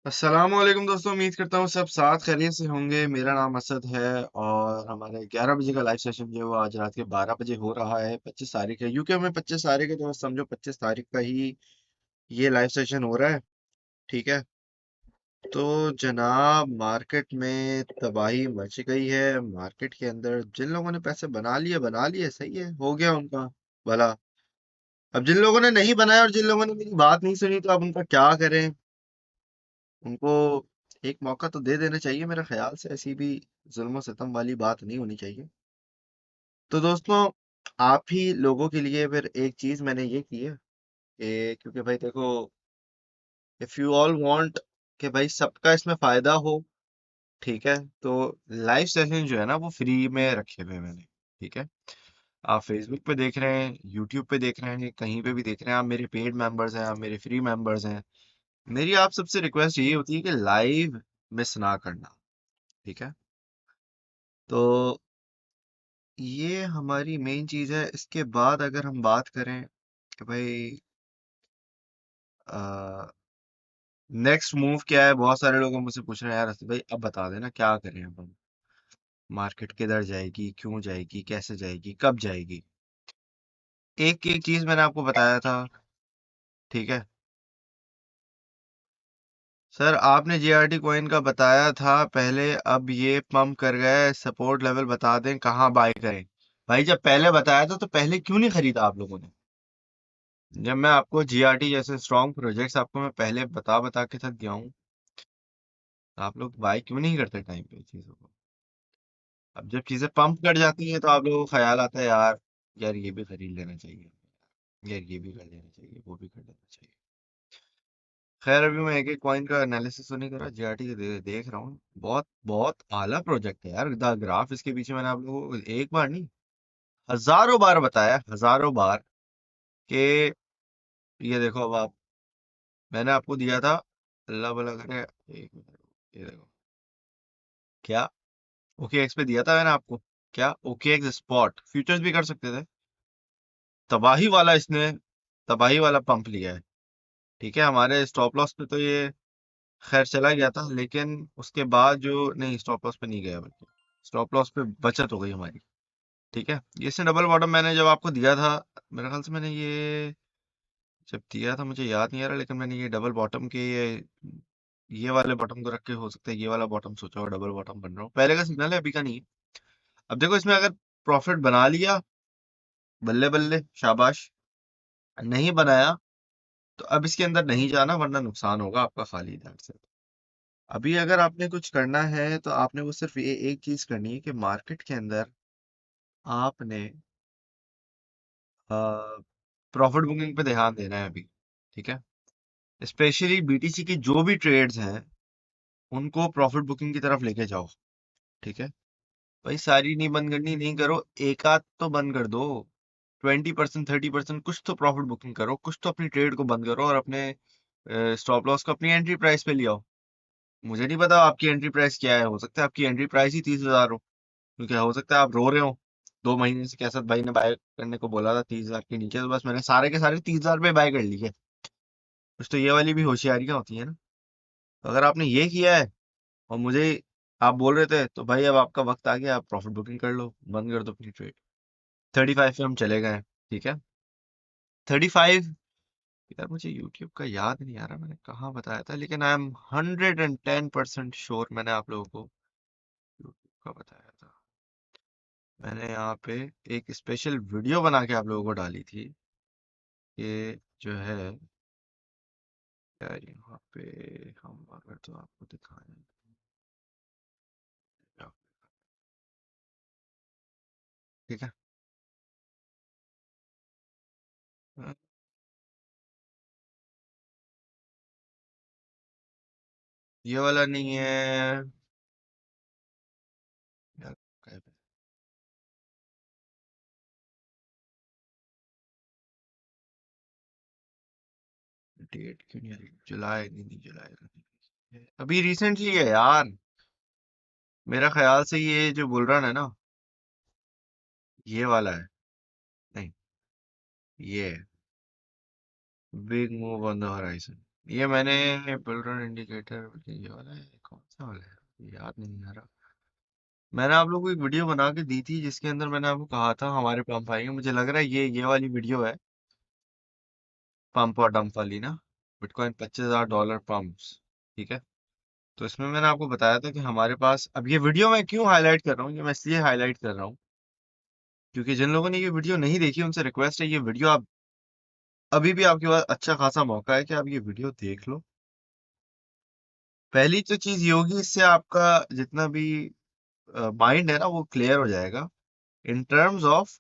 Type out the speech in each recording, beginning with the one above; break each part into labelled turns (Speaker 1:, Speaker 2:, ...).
Speaker 1: अस्सलामुअलैकुम दोस्तों, उम्मीद करता हूँ सब साथ खैरियत से होंगे। मेरा नाम असद है और हमारे 11 बजे का लाइव सेशन जो है वो आज रात के 12 बजे हो रहा है। 25 तारीख है, यूके में 25 तारीख है, तो बस समझो 25 तारीख का ही ये लाइव सेशन हो रहा है। ठीक है। तो जनाब, मार्केट में तबाही मच गई है। मार्केट के अंदर जिन लोगों ने पैसे बना लिए सही है, हो गया उनका भला। अब जिन लोगों ने नहीं बनाया और जिन लोगों ने मेरी बात नहीं सुनी, तो अब उनका क्या करें। उनको एक मौका तो दे देना चाहिए। मेरे ख्याल से ऐसी भी जुल्म सितम वाली बात नहीं होनी चाहिए। तो दोस्तों, आप ही लोगों के लिए फिर एक चीज मैंने ये की है कि क्योंकि भाई देखो, इफ यू ऑल वांट कि भाई सबका इसमें फायदा हो, ठीक है, तो लाइव सेशन जो है ना वो फ्री में रखे हुए हैं मैंने। ठीक है। आप फेसबुक पे देख रहे हैं, यूट्यूब पे देख रहे हैं, कहीं पे भी देख रहे हैं, आप मेरे पेड मेंबर्स हैं, आप मेरे फ्री मेंबर्स हैं। मेरी आप सबसे रिक्वेस्ट यही होती है कि लाइव मिस ना करना। ठीक है। तो ये हमारी मेन चीज है। इसके बाद अगर हम बात करें कि भाई नेक्स्ट मूव क्या है, बहुत सारे लोग मुझसे पूछ रहे हैं, यार असद भाई अब बता देना क्या करें अब हम। मार्केट किधर जाएगी, क्यों जाएगी, कैसे जाएगी, कब जाएगी। एक एक चीज मैंने आपको बताया था। ठीक है। सर, आपने जीआरटी कॉइन का बताया था पहले, अब ये पंप कर गए, सपोर्ट लेवल बता दें कहाँ बाय करें। भाई जब पहले बताया था तो पहले क्यों नहीं खरीदा आप लोगों ने। जब मैं आपको जीआरटी जैसे स्ट्रॉन्ग प्रोजेक्ट्स आपको मैं पहले बता बता के थक गया हूँ, तो आप लोग बाय क्यों नहीं करते टाइम पे चीजों को। अब जब चीजें पंप कर जाती हैं तो आप लोगों को ख्याल आता है, यार यार ये भी खरीद लेना चाहिए, यार ये भी कर लेना चाहिए, वो भी कर लेना चाहिए। खैर, अभी मैं एक एक कॉइन का एनालिसिस तो नहीं कर रहा, जीआरटी के देख रहा हूँ। बहुत बहुत आला प्रोजेक्ट है यार। द ग्राफ इसके पीछे मैंने आप लोगों को एक बार नहीं, हजारों बार बताया, हजारों बार कि ये देखो। अब आप, मैंने आपको दिया था, अल्लाह भला करे, एक मिनट, ये देखो क्या, ओके एक्स पे दिया था मैंने आपको। क्या ओके एक्स स्पॉट फ्यूचर्स भी कर सकते थे। तबाही वाला इसने, तबाही वाला पंप लिया है। ठीक है। हमारे स्टॉप लॉस पे तो ये खैर चला गया था, लेकिन उसके बाद जो, नहीं स्टॉप लॉस पे नहीं गया, बल्कि स्टॉप लॉस पे बचत हो गई हमारी। ठीक है। ये इसने डबल बॉटम मैंने जब आपको दिया था, मेरे ख्याल से मैंने ये जब दिया था मुझे याद नहीं आ रहा, लेकिन मैंने ये डबल बॉटम के ये वाले बॉटम को रख के, हो सकता है ये वाला बॉटम सोचा हो, डबल बॉटम बन रहा हो। पहले का सिग्नल है, अभी का नहीं है। अब देखो, इसमें अगर प्रॉफिट बना लिया, बल्ले बल्ले, शाबाश। नहीं बनाया तो अब इसके अंदर नहीं जाना, वरना नुकसान होगा आपका खाली ध्यान से। अभी अगर आपने कुछ करना है तो आपने वो सिर्फ ये एक चीज करनी है कि मार्केट के अंदर आपने प्रॉफिट बुकिंग पे ध्यान देना है अभी। ठीक है। स्पेशली बीटीसी की जो भी ट्रेड्स हैं, उनको प्रॉफिट बुकिंग की तरफ लेके जाओ। ठीक है। भाई सारी नहीं बंद करनी, नहीं करो, एक आध तो बंद कर दो। 20% 30% कुछ तो प्रॉफिट बुकिंग करो, कुछ तो अपनी ट्रेड को बंद करो और अपने स्टॉप लॉस को अपनी एंट्री प्राइस पे ले आओ। मुझे नहीं पता आपकी एंट्री प्राइस क्या है, हो सकता है आपकी एंट्री प्राइस ही 30,000 हो। क्योंकि हो सकता है आप रो रहे हो, 2 महीने से कैसत भाई ने बाय करने को बोला था 30,000 के नीचे, तो बस मैंने सारे के सारे 30,000 पे बाय कर लिए। कुछ तो ये वाली भी होशियारियां होती है ना। तो अगर आपने ये किया है और मुझे आप बोल रहे थे, तो भाई अब आपका वक्त आ गया, आप प्रॉफिट बुकिंग कर लो, बंद कर दो अपनी ट्रेड। 35 पे हम चले गए। ठीक है। 35। यार मुझे यूट्यूब का याद नहीं आ रहा मैंने कहाँ बताया था, लेकिन आई एम 110% श्योर मैंने आप लोगों को यूट्यूब का बताया था। मैंने यहाँ पे एक स्पेशल वीडियो बना के आप लोगों को डाली थी। ये जो है, यार यहाँ पे हम अगर तो आपको दिखाएं, ठीक है। हाँ, ये वाला नहीं है यार, डेट क्यों नहीं आ रही, जुलाई नहीं, नहीं जुलाई का नहीं है। अभी रिसेंटली है यार। मेरा ख्याल से ये जो बुल रन है ना, ये वाला है। नहीं, ये big move on the horizon. ये मैंने बिल्डर इंडिकेटर ये वाला है, कौन सा वाला है याद नहीं आ रहा। मैंने आप लोगों को एक वीडियो बना के दी थी जिसके अंदर मैंने आपको कहा था हमारे पंप आएंगे, मुझे लग रहा है ये वाली वीडियो है, पंप और डंप वाली ना। बिटकॉइन $25,000 पंप्स, ठीक है। तो इसमें मैंने आपको बताया था कि हमारे पास, अब ये वीडियो मैं क्यों हाईलाइट कर रहा हूँ, ये मैं इसलिए हाईलाइट कर रहा हूँ क्योंकि जिन लोगों ने ये वीडियो नहीं देखी उनसे रिक्वेस्ट है, ये वीडियो आप, अभी भी आपके पास अच्छा खासा मौका है कि आप ये वीडियो देख लो। पहली तो चीज ये होगी, इससे आपका जितना भी माइंड है ना वो क्लियर हो जाएगा इन टर्म्स ऑफ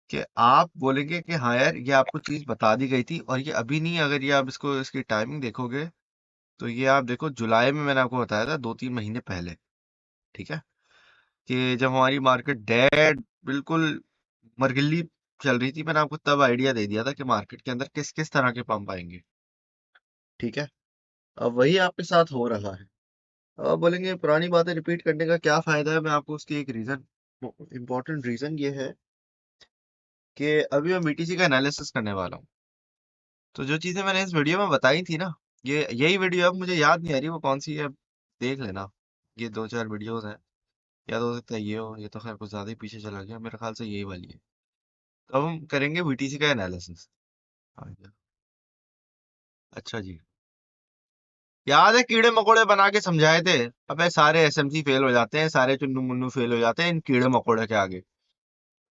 Speaker 1: कि आप बोलेंगे कि हाँ यार ये आपको चीज बता दी गई थी और ये अभी नहीं, अगर ये आप इसको इसकी टाइमिंग देखोगे तो ये आप देखो जुलाई में मैंने आपको बताया था 2-3 महीने पहले, ठीक है, कि जब हमारी मार्केट डेड बिल्कुल मरगिल्ली चल रही थी, मैंने आपको तब आइडिया दे दिया था कि मार्केट के अंदर किस किस तरह के पंप आएंगे, ठीक है। अब वही आपके साथ हो रहा है। अब आप बोलेंगे पुरानी बातें रिपीट करने का क्या फायदा है, मैं आपको उसकी एक रीजन, इंपॉर्टेंट रीजन ये है कि अभी मैं बीटीसी का एनालिसिस करने वाला हूँ। तो जो चीजें मैंने इस वीडियो में बताई थी ना, ये यही वीडियो, अब मुझे याद नहीं आ रही वो कौन सी है, देख लेना। ये 2-4 वीडियोस हैं, या तो हो सकता है ये हो, ये तो खैर कुछ ज्यादा ही पीछे चला गया, मेरे ख्याल से यही वाली है। तो अब हम करेंगे बीटीसी का एनालिसिस। अच्छा जी, याद है कीड़े मकोड़े बना के समझाए थे? अबे सारे एसएमसी फेल हो जाते हैं, सारे चुन्नू मुन्नू फेल हो जाते हैं इन कीड़े मकोड़े के आगे।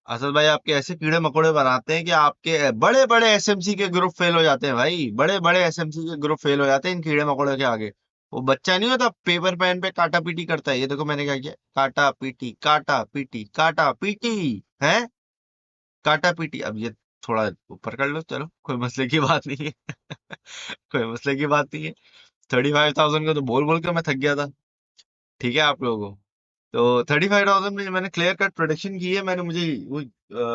Speaker 1: असद भाई आपके ऐसे कीड़े मकोड़े बनाते हैं कि आपके बड़े बड़े एसएमसी के ग्रुप फेल हो जाते हैं भाई, बड़े बड़े एसएमसी के ग्रुप फेल हो जाते हैं इन कीड़े मकोड़े के आगे। वो बच्चा नहीं होता पेपर पेन पे काटा पीटी करता है, ये देखो मैंने क्या किया, काटा पीटी काटा पीटी काटा पीटी है, काटा पीटी। अब ये थोड़ा ऊपर कर लो, चलो कोई मसले की बात नहीं है। कोई मसले की बात नहीं है। 35,000 का तो बोल बोल के मैं थक गया था, ठीक है आप लोगों को। तो 35,000 में मैंने क्लियर कट प्रोडिक्शन की है, मैंने, मुझे वो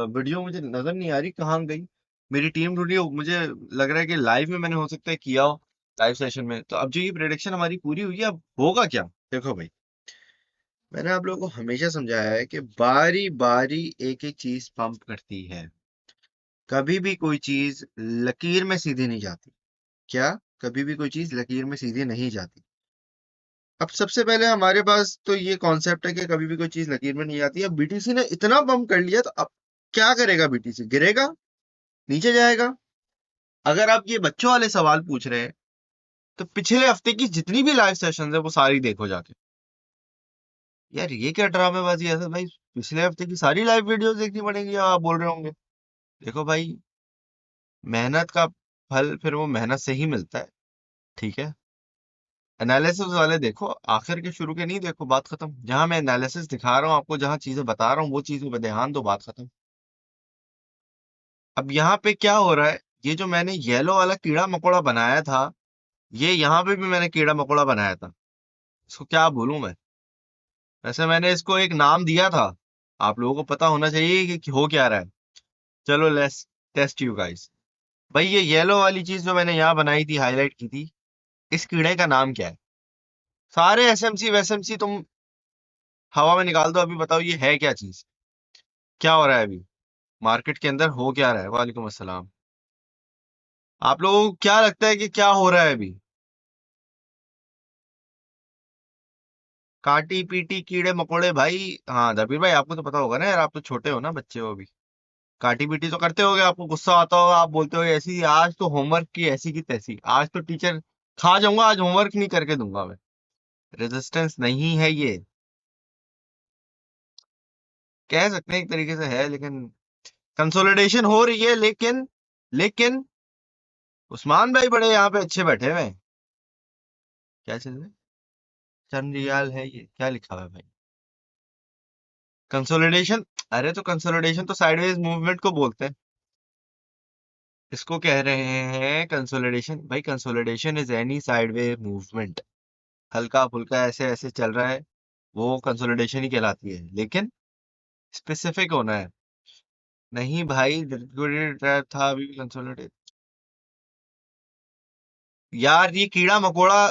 Speaker 1: वीडियो मुझे नजर नहीं आ रही कहाँ गई, मेरी टीम ढूंढी हो, मुझे लग रहा है कि लाइव में मैंने हो सकता है किया हो, लाइव सेशन में। तो अब जो ये प्रोडिक्शन हमारी पूरी हुई है, अब होगा क्या? देखो भाई, मैंने आप लोगों को हमेशा समझाया है कि बारी बारी एक एक चीज पंप करती है, कभी भी कोई चीज लकीर में सीधी नहीं जाती। क्या? कभी भी कोई चीज लकीर में सीधी नहीं जाती। अब सबसे पहले हमारे पास तो ये कॉन्सेप्ट है कि कभी भी कोई चीज लकीर में नहीं आती। अब बीटीसी ने इतना पंप कर लिया तो अब क्या करेगा? बीटीसी गिरेगा, नीचे जाएगा। अगर आप ये बच्चों वाले सवाल पूछ रहे हैं तो पिछले हफ्ते की जितनी भी लाइव सेशंस है वो सारी देखो जाके। यार ये क्या ड्रामेबाजी है सर भाई, पिछले हफ्ते की सारी लाइव वीडियोस देखनी पड़ेगी आप बोल रहे होंगे। देखो भाई, मेहनत का फल फिर वो मेहनत से ही मिलता है, ठीक है। एनालिसिस वाले देखो, आखिर के शुरू के नहीं देखो, बात खत्म। जहां मैं एनालिसिस दिखा रहा हूँ आपको, जहां चीजें बता रहा हूँ वो चीजों पे ध्यान दो, बात खत्म। अब यहाँ पे क्या हो रहा है, ये जो मैंने येलो वाला कीड़ा मकोड़ा बनाया था, ये यहाँ पे भी मैंने कीड़ा मकोड़ा बनाया था। इसको क्या बोलूं मैं? वैसे मैंने इसको एक नाम दिया था, आप लोगों को पता होना चाहिए कि हो क्या रहा है। चलो लेट्स टेस्ट यू गाइस। भाई ये येलो वाली चीज जो मैंने यहाँ बनाई थी, हाईलाइट की थी, इस कीड़े का नाम क्या है? सारे एसएमसी वैसएमसी तुम हवा में निकाल दो, अभी बताओ ये है क्या चीज? क्या हो रहा है अभी मार्केट के अंदर, हो क्या रहा है? वालेकुम अस्सलाम। आप लोगों को क्या लगता है कि क्या हो रहा है अभी? काटी पीटी कीड़े मकोड़े भाई। हाँ दबीर भाई, आपको तो पता होगा ना यार, आप तो छोटे हो ना, बच्चे हो अभी। काटी पीटी तो करते होगे, आपको गुस्सा आता होगा, आप बोलते हो ऐसी आज तो होमवर्क की ऐसी की तैसी, आज तो टीचर खा जाऊंगा, आज होमवर्क नहीं करके दूंगा मैं। रेजिस्टेंस नहीं है ये, कह सकते हैं एक तरीके से है, लेकिन कंसोलिडेशन हो रही है, लेकिन उस्मान भाई बड़े यहाँ पे अच्छे बैठे हुए हैं। क्या चीज है? चंद्रयाल है ये, क्या लिखा हुआ है भाई? कंसोलिडेशन? अरे तो कंसोलिडेशन तो साइडवेज मूवमेंट को बोलते हैं, इसको कह रहे हैं कंसोलिडेशन। भाई consolidation is any sideways movement, हल्का फुल्का ऐसे ऐसे चल रहा है, वो कंसोलिडेशन ही कहलाती है, लेकिन स्पेसिफिक होना है। नहीं भाई, लिक्विडेटेड ट्रैप था, अभी भी कंसोलिडेट। यार ये कीड़ा मकोड़ा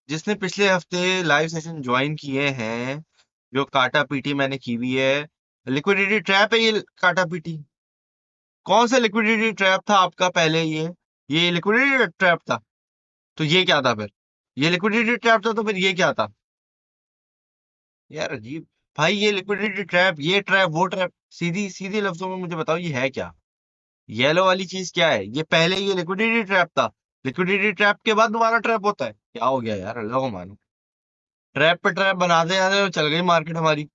Speaker 1: जिसने पिछले हफ्ते लाइव सेशन ज्वाइन किए हैं, जो काटा पीटी मैंने की हुई है, लिक्विडिटी ट्रैप है ये काटा पीटी। कौन सा लिक्विडिटी ट्रैप था आपका पहले? ये लिक्विडिटी ट्रैप था। तो ये क्या था फिर? ये लिक्विडिटी ट्रैप था, तो फिर ये क्या था? यार अजीब। भाई ये लिक्विडिटी ट्रैप, ये ट्रैप, वो ट्रैप, सीधी सीधे लफ्जों में मुझे बताओ ये है क्या? येलो वाली चीज क्या है? ये पहले ये लिक्विडिटी ट्रैप था, लिक्विडिटी ट्रैप के बाद दोबारा ट्रैप होता है? क्या हो गया यार, अल्लाह को मानो। ट्रैप पे ट्रैप बनाते जाते तो चल गई मार्केट हमारी।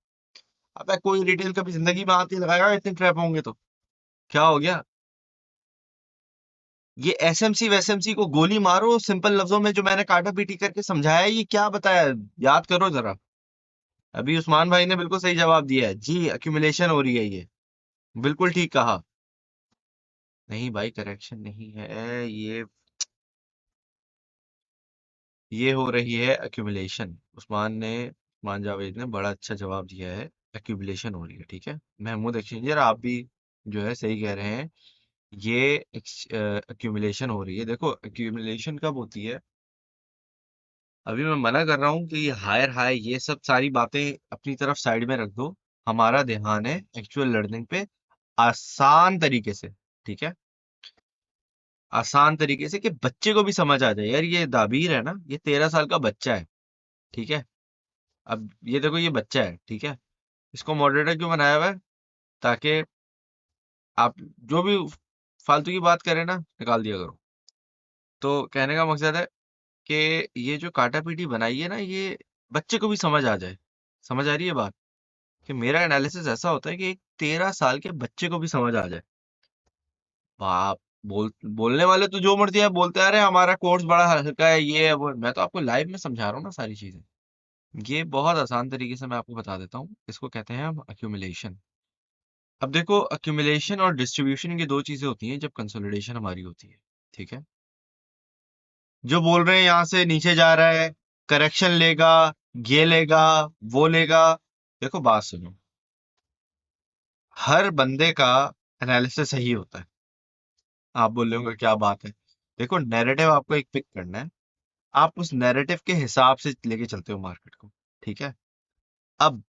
Speaker 1: अबे कोई रिटेल कभी जिंदगी में हाथ नहीं लगाएगा इतने ट्रैप होंगे तो। क्या हो गया? ये एसएमसी वैसएमसी को गोली मारो, सिंपल लफ्जों में जो मैंने काटा पीटी करके समझाया है, ये क्या बताया? याद करो जरा। अभी उस्मान भाई ने बिल्कुल सही जवाब दिया है जी, अक्यूमुलेशन हो रही है ये। बिल्कुल ठीक कहा। नहीं भाई, करेक्शन नहीं है ये हो रही है अक्यूमुलेशन। उस्मान जावेद ने बड़ा अच्छा जवाब दिया है। अक्यूमुलेशन हो रही है, ठीक है। महमूद एक्सचेंजर, आप भी जो है सही कह रहे हैं। ये अक्यूमुलेशन हो रही है। देखो अक्यूमुलेशन कब होती है? अभी मैं मना कर रहा हूँ कि ये हायर हाई ये सब सारी बातें अपनी तरफ साइड में रख दो। हमारा ध्यान है एक्चुअल लर्निंग पे, आसान तरीके से। ठीक है, आसान तरीके से कि बच्चे को भी समझ आ जाए। यार ये दाबीर है ना, ये 13 साल का बच्चा है। ठीक है, अब ये देखो ये बच्चा है, ठीक है। इसको मॉडरेटर क्यों बनाया हुआ है? ताकि आप जो भी फालतू की बात करें ना, निकाल दिया करो। तो कहने का मकसद है कि ये जो काटा पीटी बनाई है ना, ये बच्चे को भी समझ आ जाए। समझ आ रही है बात? कि मेरा एनालिसिस ऐसा होता है कि एक 13 साल के बच्चे को भी समझ आ जाए। बाप, बोलने वाले तो जो मर्जी है बोलते आ रहे हैं, हमारा कोर्स बड़ा हल्का है, ये है वो है। मैं तो आपको लाइव में समझा रहा हूँ ना सारी चीजें। ये बहुत आसान तरीके से मैं आपको बता देता हूँ। इसको कहते हैं हम अक्यूमुलेशन। अब देखो, अक्यूमुलेशन और डिस्ट्रीब्यूशन की दो चीजें होती हैं जब कंसोलिडेशन हमारी होती है। ठीक है, जो बोल रहे हैं यहाँ से नीचे जा रहा है, करेक्शन लेगा, ये लेगा, वो लेगा। देखो बात सुनो, हर बंदे का एनालिसिस सही होता है। आप बोल रहे होंगे क्या बात है? देखो नैरेटिव आपको एक पिक करना है, आप उस नैरेटिव के हिसाब से लेके चलते हो मार्केट को। ठीक है, अब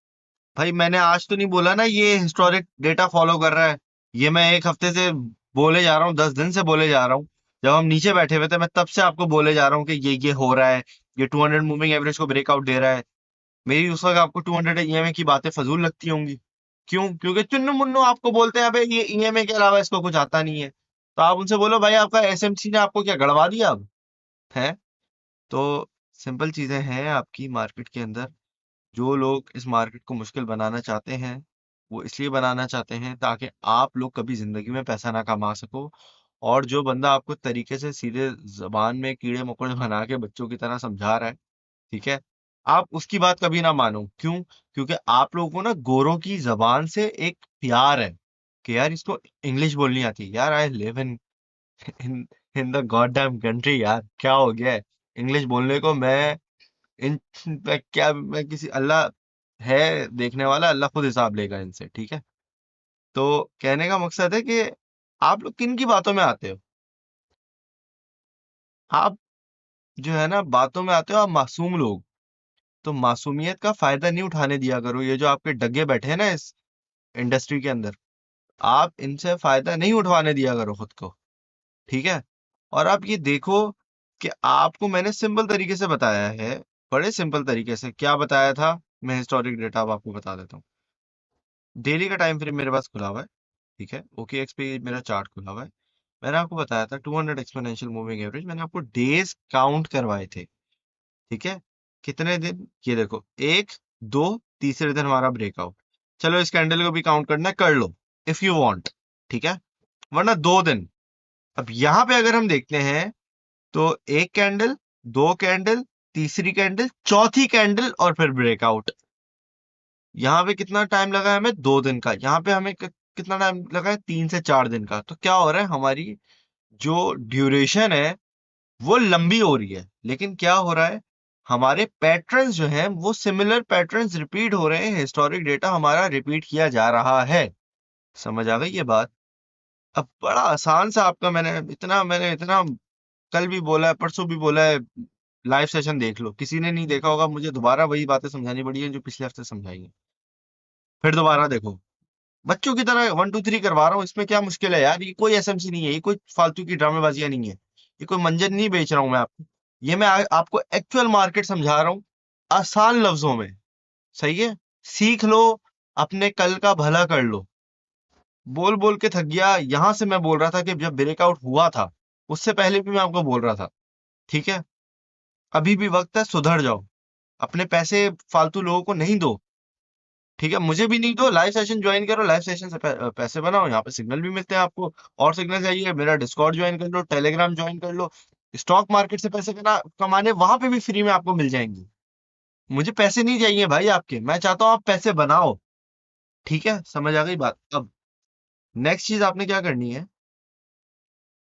Speaker 1: भाई मैंने आज तो नहीं बोला ना ये हिस्टोरिक डेटा फॉलो कर रहा है। ये मैं एक हफ्ते से बोले जा रहा हूँ, 10 दिन से बोले जा रहा हूँ। जब हम नीचे बैठे हुए थे मैं तब से आपको बोले जा रहा हूँ कि ये हो रहा है। ये 200 मूविंग एवरेज को ब्रेकआउट दे रहा है। मेरी उस वक्त आपको 200 ईएमए की बातें फजूल लगती होंगी। क्यों? क्योंकि चुन्नू मुन्नू आपको बोलते हैं अबे ये ईएमए के अलावा इसको कुछ आता नहीं है। तो आप उनसे बोलो भाई आपका एसएमसी ने आपको क्या गड़वा दिया अब? है? तो सिंपल चीजें हैं आपकी मार्केट के अंदर। जो लोग इस मार्केट को मुश्किल बनाना चाहते हैं, वो इसलिए बनाना चाहते हैं ताकि आप लोग कभी जिंदगी में पैसा ना कमा सको। और जो बंदा आपको तरीके से सीधे जबान में कीड़े मकोड़े बना के बच्चों की तरह समझा रहा है, ठीक है, आप उसकी बात कभी ना मानो। क्यों? क्योंकि आप लोगों को ना गोरों की जबान से एक प्यार है कि यार इसको इंग्लिश बोलनी आती है। यार I live in in in the god damn country. यार क्या हो गया है इंग्लिश बोलने को? इन क्या मैं किसी अल्लाह है देखने वाला, अल्लाह खुद हिसाब लेगा इनसे। ठीक है, तो कहने का मकसद है कि आप लोग किन की बातों में आते हो? आप जो है ना बातों में आते हो, आप मासूम लोग। तो मासूमियत का फायदा नहीं उठाने दिया करो। ये जो आपके डगे बैठे हैं ना इस इंडस्ट्री के अंदर, आप इनसे फायदा नहीं उठवाने दिया करो खुद को। ठीक है, और आप ये देखो कि आपको मैंने सिंपल तरीके से बताया है। बड़े सिंपल तरीके से क्या बताया था? मैं हिस्टोरिक डेटा अब आपको बता देता हूँ। डेली का टाइम फ्रेम मेरे पास खुला हुआ है। ठीक है, OKX पे मेरा चार्ट खुला हुआ है। मैंने आपको बताया था 200 एक्सपोनेंशियल मूविंग एवरेज, मैंने आपको डेज काउंट करवाए थे। ठीक है, कितने दिन? ये देखो, एक, दो, तीसरे दिन हमारा ब्रेकआउट। चलो इस कैंडल को भी काउंट करना है, कर लो इफ यू वांट। ठीक है, वरना 2 दिन। अब यहाँ पे अगर हम देखते हैं तो एक कैंडल, दो कैंडल, तीसरी कैंडल, चौथी कैंडल और फिर ब्रेकआउट। यहाँ पे कितना टाइम लगा है हमें? 2 दिन का। यहाँ पे हमें कितना टाइम लगा है? 3 से 4 दिन का। तो क्या हो रहा है, हमारी जो ड्यूरेशन है वो लंबी हो रही है। लेकिन क्या हो रहा है, हमारे पैटर्न्स जो हैं वो सिमिलर पैटर्न्स रिपीट हो रहे हैं। हिस्टोरिक डेटा हमारा रिपीट किया जा रहा है। समझ आ गई ये बात? अब बड़ा आसान सा आपका मैंने इतना कल भी बोला है, परसों भी बोला है। लाइव सेशन देख लो, किसी ने नहीं देखा होगा, मुझे दोबारा वही बातें समझानी पड़ी है जो पिछले हफ्ते समझाई है। फिर दोबारा देखो, बच्चों की तरह 1 2 3 करवा रहा हूँ। इसमें क्या मुश्किल है यार? ये कोई एसएमसी नहीं है, ये कोई फालतू की ड्रामेबाजियां नहीं है, ये कोई मंजन नहीं बेच रहा हूं मैं आपको। ये मैं आपको एक्चुअल मार्केट समझा रहा हूं आसान लफ्जों में। सही है। सीख लो, अपने कल का भला कर लो। बोल बोल के थक गया। यहां से मैं बोल रहा था कि जब ब्रेकआउट हुआ था, उससे पहले भी मैं आपको बोल रहा था। ठीक है। अभी भी वक्त है, सुधर जाओ। अपने पैसे फालतू लोगों को नहीं दो। ठीक है, मुझे भी नहीं दो। लाइव सेशन ज्वाइन करो, लाइव सेशन से पैसे बनाओ। यहाँ पे सिग्नल भी मिलते हैं आपको। और सिग्नल चाहिए, मेरा डिस्कॉर्ड ज्वाइन कर लो, टेलीग्राम ज्वाइन कर लो। स्टॉक मार्केट से पैसे कमाने वहां पे भी फ्री में आपको मिल जाएंगे। मुझे पैसे नहीं चाहिए भाई आपके, मैं चाहता हूँ आप पैसे बनाओ। ठीक है, समझ आ गई बात। अब नेक्स्ट चीज आपने क्या करनी है,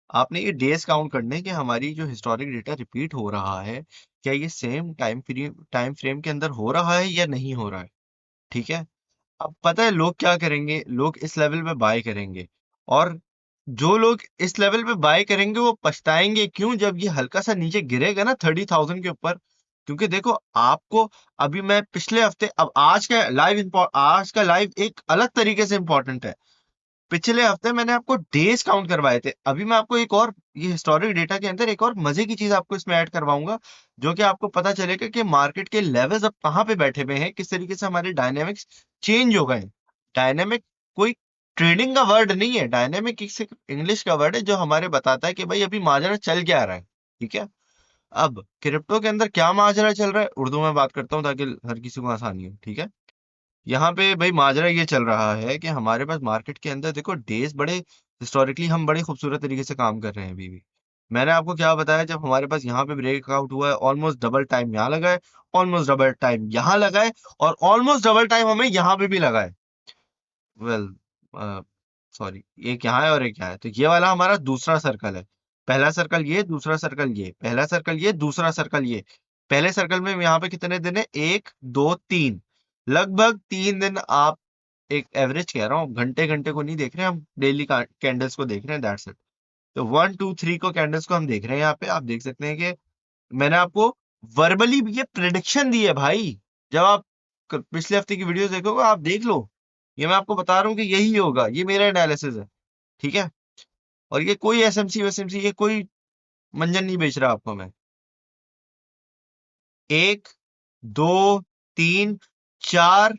Speaker 1: आपने ये डेज काउंट करने हैं कि हमारी जो हिस्टोरिक डेटा रिपीट हो रहा है, क्या ये सेम टाइम फ्रेम के अंदर हो रहा है या नहीं हो रहा है। ठीक है। अब पता है लोग क्या करेंगे, लोग इस लेवल पे बाय करेंगे। और जो लोग इस लेवल पे बाय करेंगे वो पछताएंगे क्यों, जब ये हल्का सा नीचे गिरेगा ना 30,000 के ऊपर। क्योंकि देखो आपको, अभी मैं पिछले हफ्ते, अब आज का लाइव एक अलग तरीके से इंपॉर्टेंट है। पिछले हफ्ते मैंने आपको डेज काउंट करवाए थे। अभी मैं आपको एक और, ये हिस्टोरिक डेटा के अंदर एक और मजे की चीज आपको इसमें ऐड करवाऊंगा, जो कि आपको पता चलेगा कि मार्केट के लेवल्स अब कहाँ पे बैठे हुए हैं, किस तरीके से हमारे डायनेमिक्स चेंज हो गए हैं। डायनेमिक कोई ट्रेडिंग का वर्ड नहीं है, डायनेमिक एक इंग्लिश का वर्ड है जो हमारे बताता है कि भाई अभी माजरा चल क्या रहा है। ठीक है। अब क्रिप्टो के अंदर क्या माजरा चल रहा है, उर्दू में बात करता हूँ ताकि हर किसी को आसानी हो। ठीक है। यहाँ पे भाई माजरा ये चल रहा है कि हमारे पास मार्केट के अंदर देखो डेज बड़े हिस्टोरिकली हम बड़े खूबसूरत तरीके से काम कर रहे हैं अभी भी। मैंने आपको क्या बताया, जब हमारे पास यहाँ पे ब्रेकआउट हुआ है, ऑलमोस्ट डबल टाइम यहाँ लगा है, ऑलमोस्ट डबल टाइम यहाँ लगा है, और ऑलमोस्ट डबल टाइम हमें यहाँ पे भी लगा है। वेल, सॉरी, एक यहाँ है और एक यहाँ है, तो ये वाला हमारा दूसरा सर्कल है। पहला सर्कल ये, दूसरा सर्कल ये, पहला सर्कल ये, दूसरा सर्कल ये। पहले सर्कल में यहाँ पे कितने दिन है, 1 2 3, लगभग 3 दिन। आप एक एवरेज कह रहा हूँ, घंटे घंटे को नहीं देख रहे हैं हम, डेली कैंडल्स को देख रहे हैं, दैट्स इट। तो 1 2 3 को कैंडल्स को हम देख रहे हैं। यहाँ पे आप देख सकते हैं कि मैंने आपको वर्बली ये प्रिडिक्शन दी है भाई। जब आप पिछले हफ्ते की वीडियो देखोगे, आप देख लो। ये मैं आपको बता रहा हूँ कि यही होगा, ये मेरा एनालिसिस है। ठीक है। और ये कोई एसएमसी वेसएमसी, ये कोई मंजन नहीं बेच रहा आपको मैं। 1 2 3 4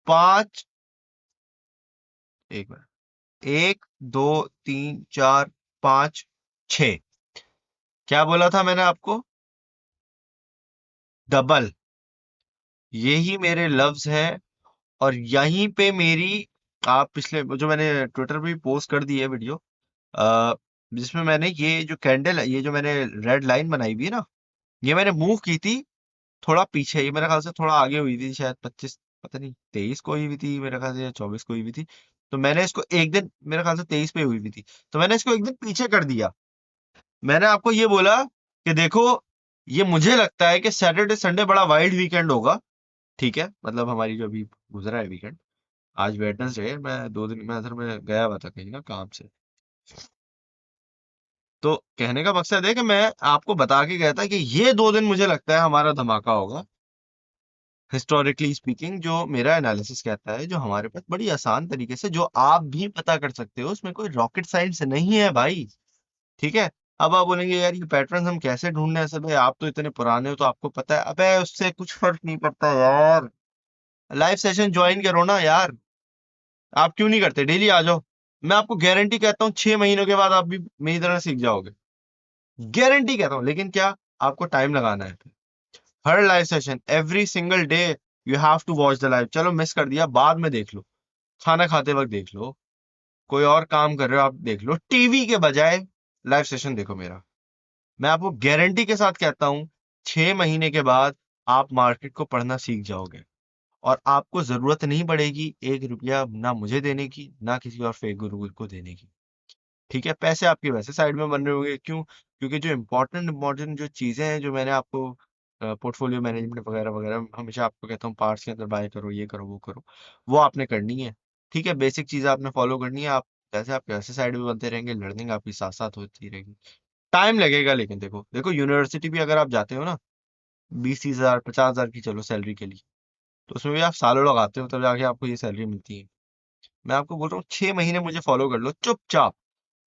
Speaker 1: 5, एक मिनट, 1 2 3 4 5 6, क्या बोला था मैंने आपको, डबल। यही मेरे लफ्ज है। और यहीं पे मेरी, आप पिछले जो मैंने ट्विटर पे भी पोस्ट कर दी है वीडियो, अ, जिसमें मैंने ये जो कैंडल है, ये जो मैंने रेड लाइन बनाई हुई है ना, ये मैंने मूव की थी थोड़ा पीछे। ये मेरे ख्याल से थोड़ा आगे हुई थी, शायद 25, पता नहीं 23 को हुई हुई थी मेरे ख्याल से, या 24 को हुई हुई थी। तो मैंने इसको एक दिन, मेरे ख्याल से 23 पे हुई हुई थी, तो मैंने इसको एक दिन पीछे कर दिया। मैंने आपको ये बोला कि देखो, ये मुझे लगता है कि सैटरडे संडे बड़ा वाइल्ड वीकेंड होगा। ठीक है, मतलब हमारी जो अभी गुजरा है वीकेंड, आज वेडनेसडे है, मैं 2 दिन मैं असल में गया हुआ था कहीं ना काम से। तो कहने का मकसद है कि मैं आपको बता के गया था कि ये 2 दिन मुझे लगता है हमारा धमाका होगा। हिस्टोरिकली स्पीकिंग, जो मेरा एनालिसिस कहता है, जो हमारे पास बड़ी आसान तरीके से, जो आप भी पता कर सकते हो, उसमें कोई रॉकेट साइंस नहीं है भाई। ठीक है। अब आप बोलेंगे यार ये पैटर्न हम कैसे ढूंढने हैं, सब भाई आप तो इतने पुराने हो तो आपको पता है। अबे उससे कुछ फर्क नहीं पड़ता यार। लाइव सेशन ज्वाइन करो ना यार। आप क्यों नहीं करते, डेली आ जाओ। मैं आपको गारंटी कहता हूँ 6 महीनों के बाद आप भी मेरी तरह सीख जाओगे। गारंटी कहता हूँ, लेकिन क्या, आपको टाइम लगाना है। हर live session, every single day, you have to watch the live. चलो मिस कर दिया, बाद में देख लो, खाना खाते वक्त देख लो, कोई और काम कर रहे हो आप देख लो, टीवी के बजाय लाइव सेशन देखो मेरा। मैं आपको गारंटी के साथ कहता हूं, 6 महीने के बाद आप मार्केट को पढ़ना सीख जाओगे। और आपको जरूरत नहीं पड़ेगी 1 रुपया ना मुझे देने की, ना किसी और फेक गुरु को देने की। ठीक है, पैसे आपके वैसे साइड में बन रहे होंगे, क्यों, क्योंकि जो इंपॉर्टेंट इंपॉर्टेंट जो चीजें हैं, जो मैंने आपको पोर्टफोलियो मैनेजमेंट वगैरह वगैरह हमेशा आपको कहता हूँ, पार्ट्स के अंदर बाय करो, ये करो वो करो, वो आपने करनी है। ठीक है, बेसिक चीज आपने फॉलो करनी है। आप कैसे साइड में बनते रहेंगे, लर्निंग आपकी साथ साथ होती रहेगी। टाइम लगेगा, लेकिन देखो देखो, यूनिवर्सिटी भी अगर आप जाते हो ना, 20-30 हजार 50 हजार की चलो सैलरी के लिए, तो उसमें भी आप सालों लगाते हो तब जाके आपको ये सैलरी मिलती है। मैं आपको बोल रहा हूँ 6 महीने मुझे फॉलो कर लो चुपचाप।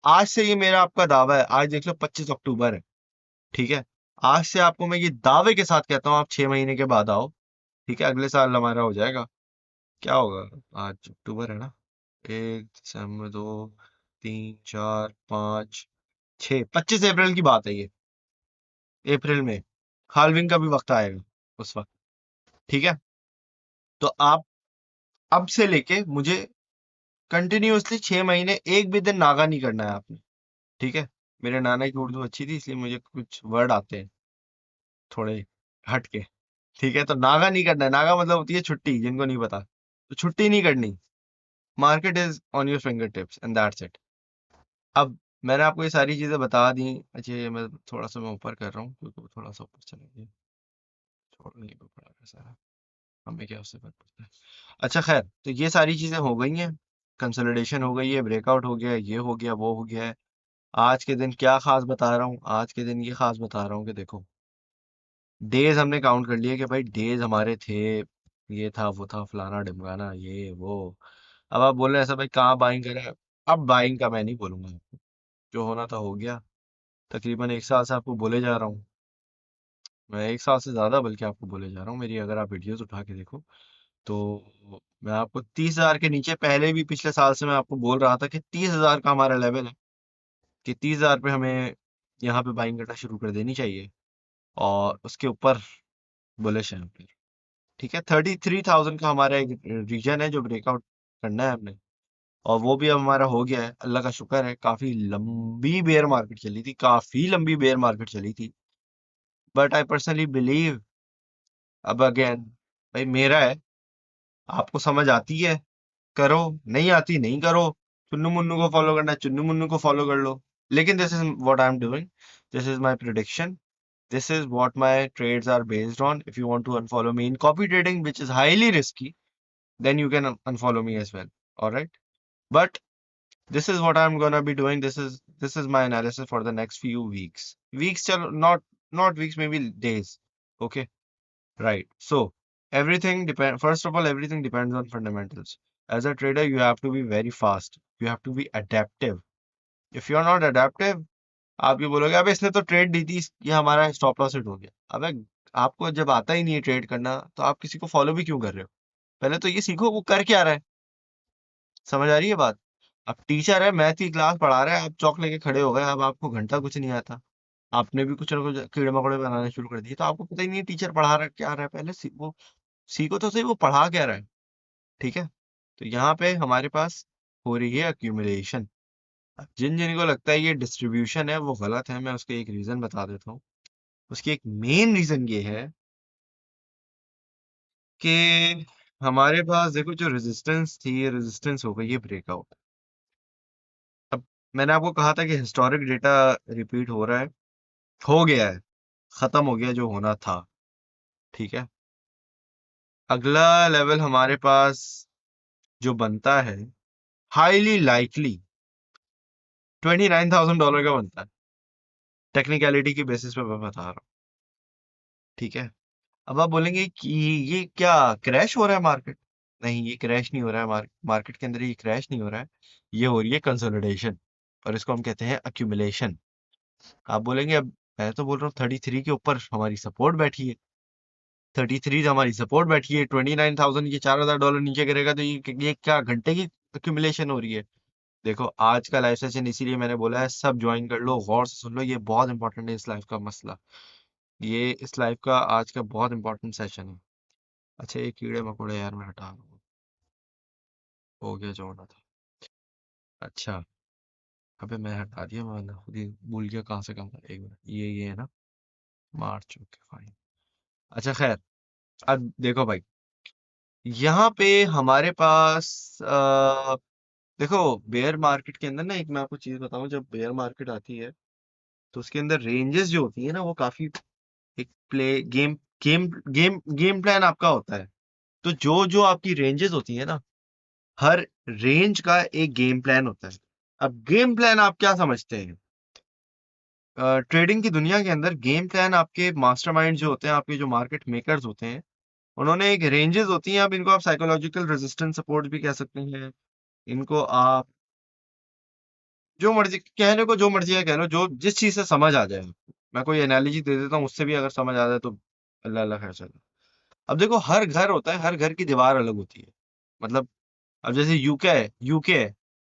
Speaker 1: आज से ये मेरा आपका दावा है, आज देख लो 25 अक्टूबर है। ठीक है। आज से आपको मैं ये दावे के साथ कहता हूँ, आप 6 महीने के बाद आओ, ठीक है, अगले साल हमारा हो जाएगा। क्या होगा? आज अक्टूबर है ना, 1 दिसंबर, 2, 3, 4, 5, 6, 25 अप्रैल की बात है ये। अप्रैल में हाल्विंग का भी वक्त आएगा उस वक्त, ठीक है। तो आप अब से लेके मुझे कंटिन्यूअसली 6 महीने एक भी दिन नागा नहीं करना है आपने, ठीक है। मेरे नाना की उर्दू अच्छी थी, इसलिए मुझे कुछ वर्ड आते हैं थोड़े हट के, ठीक है। तो नागा नहीं करना है, नागा मतलब होती है छुट्टी, जिनको नहीं पता, तो छुट्टी नहीं करनी। Market is on your finger tips and that's it. अब मैंने आपको ये सारी चीजें बता दी। अच्छा, ये मैं थोड़ा सा मैं ऊपर कर रहा हूँ क्योंकि वो थोड़ा सा ऊपर चला गया, छोड़ने को पड़ा है सारा, हमें क्या उससे फर्क पड़ता है। अच्छा खैर, तो ये सारी चीजें हो गई हैं, कंसोलिडेशन हो गई है, ब्रेकआउट हो गया है, ये हो गया, वो हो गया है। आज के दिन क्या खास बता रहा हूँ, आज के दिन ये खास बता रहा हूँ कि देखो, डेज हमने काउंट कर लिए कि भाई डेज हमारे थे, ये था, वो था, फलाना ढिमकाना, ये वो। अब आप बोल रहे हैं ऐसा भाई कहाँ बाइंग करें? अब बाइंग का मैं नहीं बोलूंगा आपको, जो होना था हो गया। तकरीबन 1 साल से आपको बोले जा रहा हूँ, मैं 1 साल से ज्यादा बल्कि आपको बोले जा रहा हूँ, मेरी अगर आप वीडियोस उठा के देखो तो मैं आपको 30,000 के नीचे, पहले भी पिछले साल से मैं आपको बोल रहा था कि 30,000 का हमारा लेवल है, कि 30,000 पे हमें यहाँ पे बाइंग करना शुरू कर देनी चाहिए, और उसके ऊपर बुलिश है फिर, ठीक है। 33,000 का हमारा एक रीजन है जो ब्रेकआउट करना है हमने, और वो भी अब हमारा हो गया है, अल्लाह का शुक्र है। काफी लंबी बेयर मार्केट चली थी, काफी लंबी बेयर मार्केट चली थी, बट आई पर्सनली बिलीव, अब अगेन भाई मेरा है, आपको समझ आती है करो, नहीं आती नहीं करो, चुन्नू मुन्नू को फॉलो करना है चुन्नू मुन्नू को फॉलो कर लो। लेकिन this is what I am doing, this is my prediction, this is what my trades are based on. If you want to unfollow me in copy trading, which is highly risky, then you can unfollow me as well. All right. But this is what I'm gonna be doing. This is my analysis for the next few weeks. Weeks, not weeks, maybe days. Okay. Right. So everything depend. First of all, everything depends on fundamentals. As a trader, you have to be very fast. You have to be adaptive. If you are not adaptive, आप ये बोलोगे अबे इसने तो trade दी थी, ये हमारा stop loss hit हो गया। अबे आपको जब आता ही नहीं है ट्रेड करना, तो आप किसी को फॉलो भी क्यों कर रहे हो? पहले तो ये सीखो वो कर क्या रहा है। समझ आ रही है बात? अब टीचर है, मैथ की क्लास पढ़ा रहा है, आप चौक लेके खड़े हो गए, अब आपको घंटा कुछ नहीं आता, आपने भी कुछ ना कुछ कीड़े मकोड़े बनाने शुरू कर दिए, तो आपको पता ही नहीं है टीचर पढ़ा रहा है क्या रहा है। पहले वो सीखो तो सही, वो पढ़ा क्या रहा है, ठीक है। तो यहाँ पे हमारे पास हो रही है अक्यूमुलेशन। अब जिन जिन को लगता है ये डिस्ट्रीब्यूशन है वो गलत है, मैं उसके एक रीजन बता देता हूँ। उसकी एक मेन रीजन ये है कि हमारे पास देखो, जो रेजिस्टेंस थी, ये रेजिस्टेंस हो गई है ब्रेकआउट। अब मैंने आपको कहा था कि हिस्टोरिक डेटा रिपीट हो रहा है, हो गया है, खत्म हो गया जो होना था, ठीक है। अगला लेवल हमारे पास जो बनता है, हाईली लाइकली $29,000 का बनता है, टेक्निकलिटी की बेसिस पे मैं बता रहा हूँ, ठीक है। अब आप बोलेंगे कि ये क्या क्रैश हो रहा है मार्केट? नहीं, ये क्रैश नहीं हो रहा है, मार्केट के अंदर ये क्रैश नहीं हो रहा है, ये हो रही है कंसोलिडेशन, और इसको हम कहते हैं अक्यूमुलेशन। आप बोलेंगे अब मैं तो बोल रहा हूँ 33 के ऊपर हमारी सपोर्ट बैठी है, 33 हमारी सपोर्ट बैठी है, 29,000, ये $4,000 नीचे गिरेगा तो ये क्या घंटे की अक्यूमुलेशन हो रही है? देखो आज का लाइव सेशन, इसीलिए मैंने बोला है सब ज्वाइन कर लो, गौर से सुन लो, ये बहुत इंपॉर्टेंट है इस लाइफ का मसला, ये इस लाइफ का आज का बहुत इंपॉर्टेंट सेशन है। अच्छा, ये कीड़े मकोड़े यार मैं हटा दूँ, हो गया जो होना था। अच्छा, अबे मैं हटा दिया, मैं खुद ही भूल गया कहाँ से कहाँ था। एक मिनट, ये है ना, मार्च, ओके फाइन। अच्छा खैर, अब देखो भाई, यहाँ पे हमारे पास देखो, बेयर मार्केट के अंदर ना, एक मैं आपको चीज बताऊं, जब बेयर मार्केट आती है तो उसके अंदर रेंजेस जो होती है ना, वो काफी एक play game game game game plan आपका होता है। तो जो जो आपकी रेंजेस होती है ना, हर रेंज का एक गेम प्लान होता है। अब गेम प्लान आप क्या समझते हैं? ट्रेडिंग की दुनिया के अंदर गेम प्लान आपके मास्टरमाइंड जो होते हैं, आपके जो मार्केट मेकर्स होते हैं, उन्होंने एक रेंजेस होती हैं। आप इनको आप साइकोलॉजिकल रेजिस्टेंस सपोर्ट भी कह सकते हैं, इनको आप जो मर्जी कहने को, जो मर्जी है कह लो, जो जिस चीज से समझ आ जाए। मैं कोई एनालॉजी दे देता हूँ, उससे भी अगर समझ आ जाए तो अल्लाह अल्लाह खैर चलो। अब देखो, हर घर होता है, हर घर की दीवार अलग होती है। मतलब अब जैसे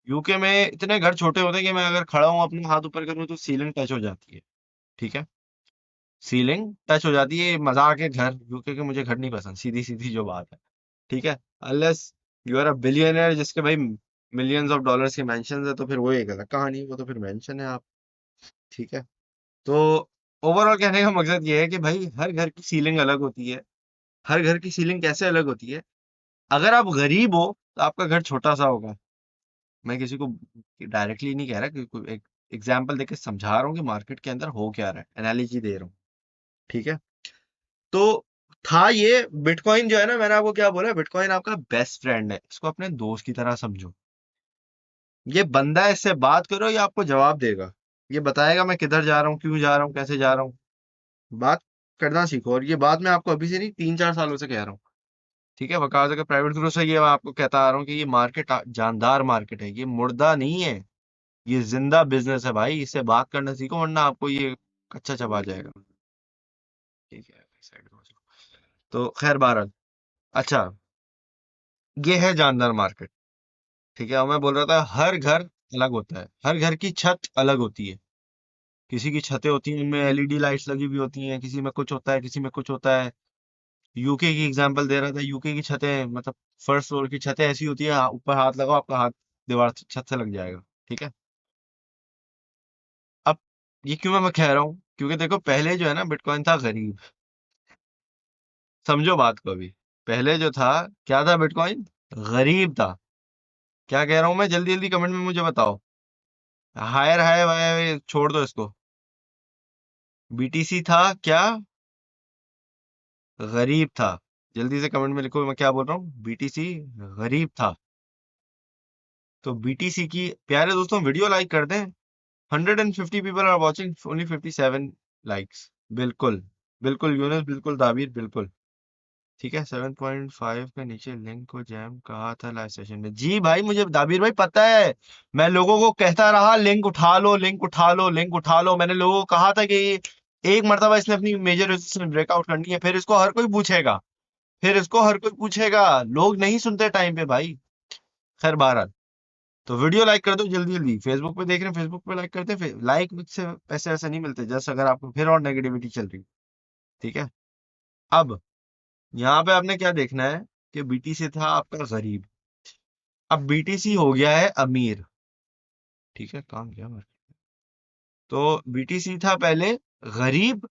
Speaker 1: यूके में इतने घर छोटे होते हैं कि मैं अगर खड़ा हूँ, अपने हाथ ऊपर करूँ तो सीलिंग टच हो जाती है। ठीक है, सीलिंग टच हो जाती है, मजाक है। घर यूके के मुझे घर नहीं पसंद, सीधी सीधी जो बात है। ठीक है, unless you are a billionaire जिसके भाई मिलियंस ऑफ डॉलर्स के मेंशन है, तो फिर वो एक अलग कहानी है, वो तो फिर मेंशन है आप। ठीक है, तो ओवरऑल कहने का मकसद ये है कि भाई हर घर की सीलिंग अलग होती है। हर घर की सीलिंग कैसे अलग होती है? अगर आप गरीब हो तो आपका घर छोटा सा होगा। मैं किसी को डायरेक्टली नहीं कह रहा, कि कोई एक एग्जाम्पल देके समझा रहा हूँ कि मार्केट के अंदर हो क्या रहा है, एनालिजी दे रहा हूँ। ठीक है, तो था ये बिटकॉइन जो है ना, मैंने आपको क्या बोला, बिटकॉइन आपका बेस्ट फ्रेंड है, इसको अपने दोस्त की तरह समझो। ये बंदा है, इससे बात करो, ये आपको जवाब देगा। ये बताएगा मैं किधर जा रहा हूँ, क्यों जा रहा हूँ, कैसे जा रहा हूँ। बात करना सीखो, और ये बात मैं आपको अभी से नहीं, 3-4 सालों से कह रहा हूँ। ठीक है, वकास अगर प्राइवेट ग्रुप से, ये मैं आपको कहता आ रहा हूँ कि ये मार्केट जानदार मार्केट है, ये मुर्दा नहीं है, ये जिंदा बिजनेस है भाई। इससे बात करना सीखो, वरना आपको ये कच्चा चबा जाएगा। ठीक है, साइड में हो जाओ। तो खैर बहरहाल, अच्छा, ये है जानदार मार्केट। ठीक है, और मैं बोल रहा था हर घर अलग होता है, हर घर की छत अलग होती है। किसी की छतें होती हैं, उनमें एलईडी लाइट्स लगी हुई होती हैं, किसी में कुछ होता है, किसी में कुछ होता है। यूके की एग्जांपल दे रहा था, यूके की छतें मतलब फर्स्ट फ्लोर की छतें ऐसी होती है, ऊपर हाथ लगाओ, आपका हाथ दीवार छत से लग जाएगा। ठीक है, अब ये क्यों मैं कह रहा हूँ, क्योंकि देखो पहले जो है ना, बिटकॉइन था गरीब। समझो बात को अभी, पहले जो था, क्या था बिटकॉइन? गरीब था। क्या कह रहा हूँ मैं, जल्दी जल्दी कमेंट में मुझे बताओ। हायर हाय वाय छोड़ दो इसको। बीटीसी था क्या? गरीब था। जल्दी से कमेंट में लिखो मैं क्या बोल रहा हूँ, बीटीसी गरीब था। तो बीटीसी की प्यारे दोस्तों वीडियो लाइक कर दें। 150 people are watching, only 57 likes. बिल्कुल, बिल्कुल यूनुस, बिल्कुल दाबीर, बिल्कुल। ठीक है, 7.5 के नीचे लिंक को जैम कहा था लाइव सेशन में। जी भाई, मुझे दाबीर भाई पता है। मैं लोगों को कहता रहा लिंक उठा लो, लिंक उठा लो, लिंक उठा लो। मैंने लोगों को कहा था कि एक मर्तबा इसने अपनी मेजर रेजिस्टेंस ब्रेकआउट करनी है, फिर इसको हर कोई पूछेगा, फिर इसको हर कोई पूछेगा। लोग नहीं सुनते टाइम पे भाई। खैर बहरहाल, तो वीडियो लाइक कर दो जल्दी जल्दी। फेसबुक पे देख रहे हैं, फेसबुक पे लाइक करते हैं। लाइक से पैसे वैसे नहीं मिलते, जस्ट अगर आपको फिर और नेगेटिविटी चल रही है। ठीक है, अब यहाँ पे आपने क्या देखना है कि बीटीसी था आपका गरीब, अब बीटीसी हो गया है अमीर। ठीक है, काम किया मैं। तो बीटीसी था पहले गरीब,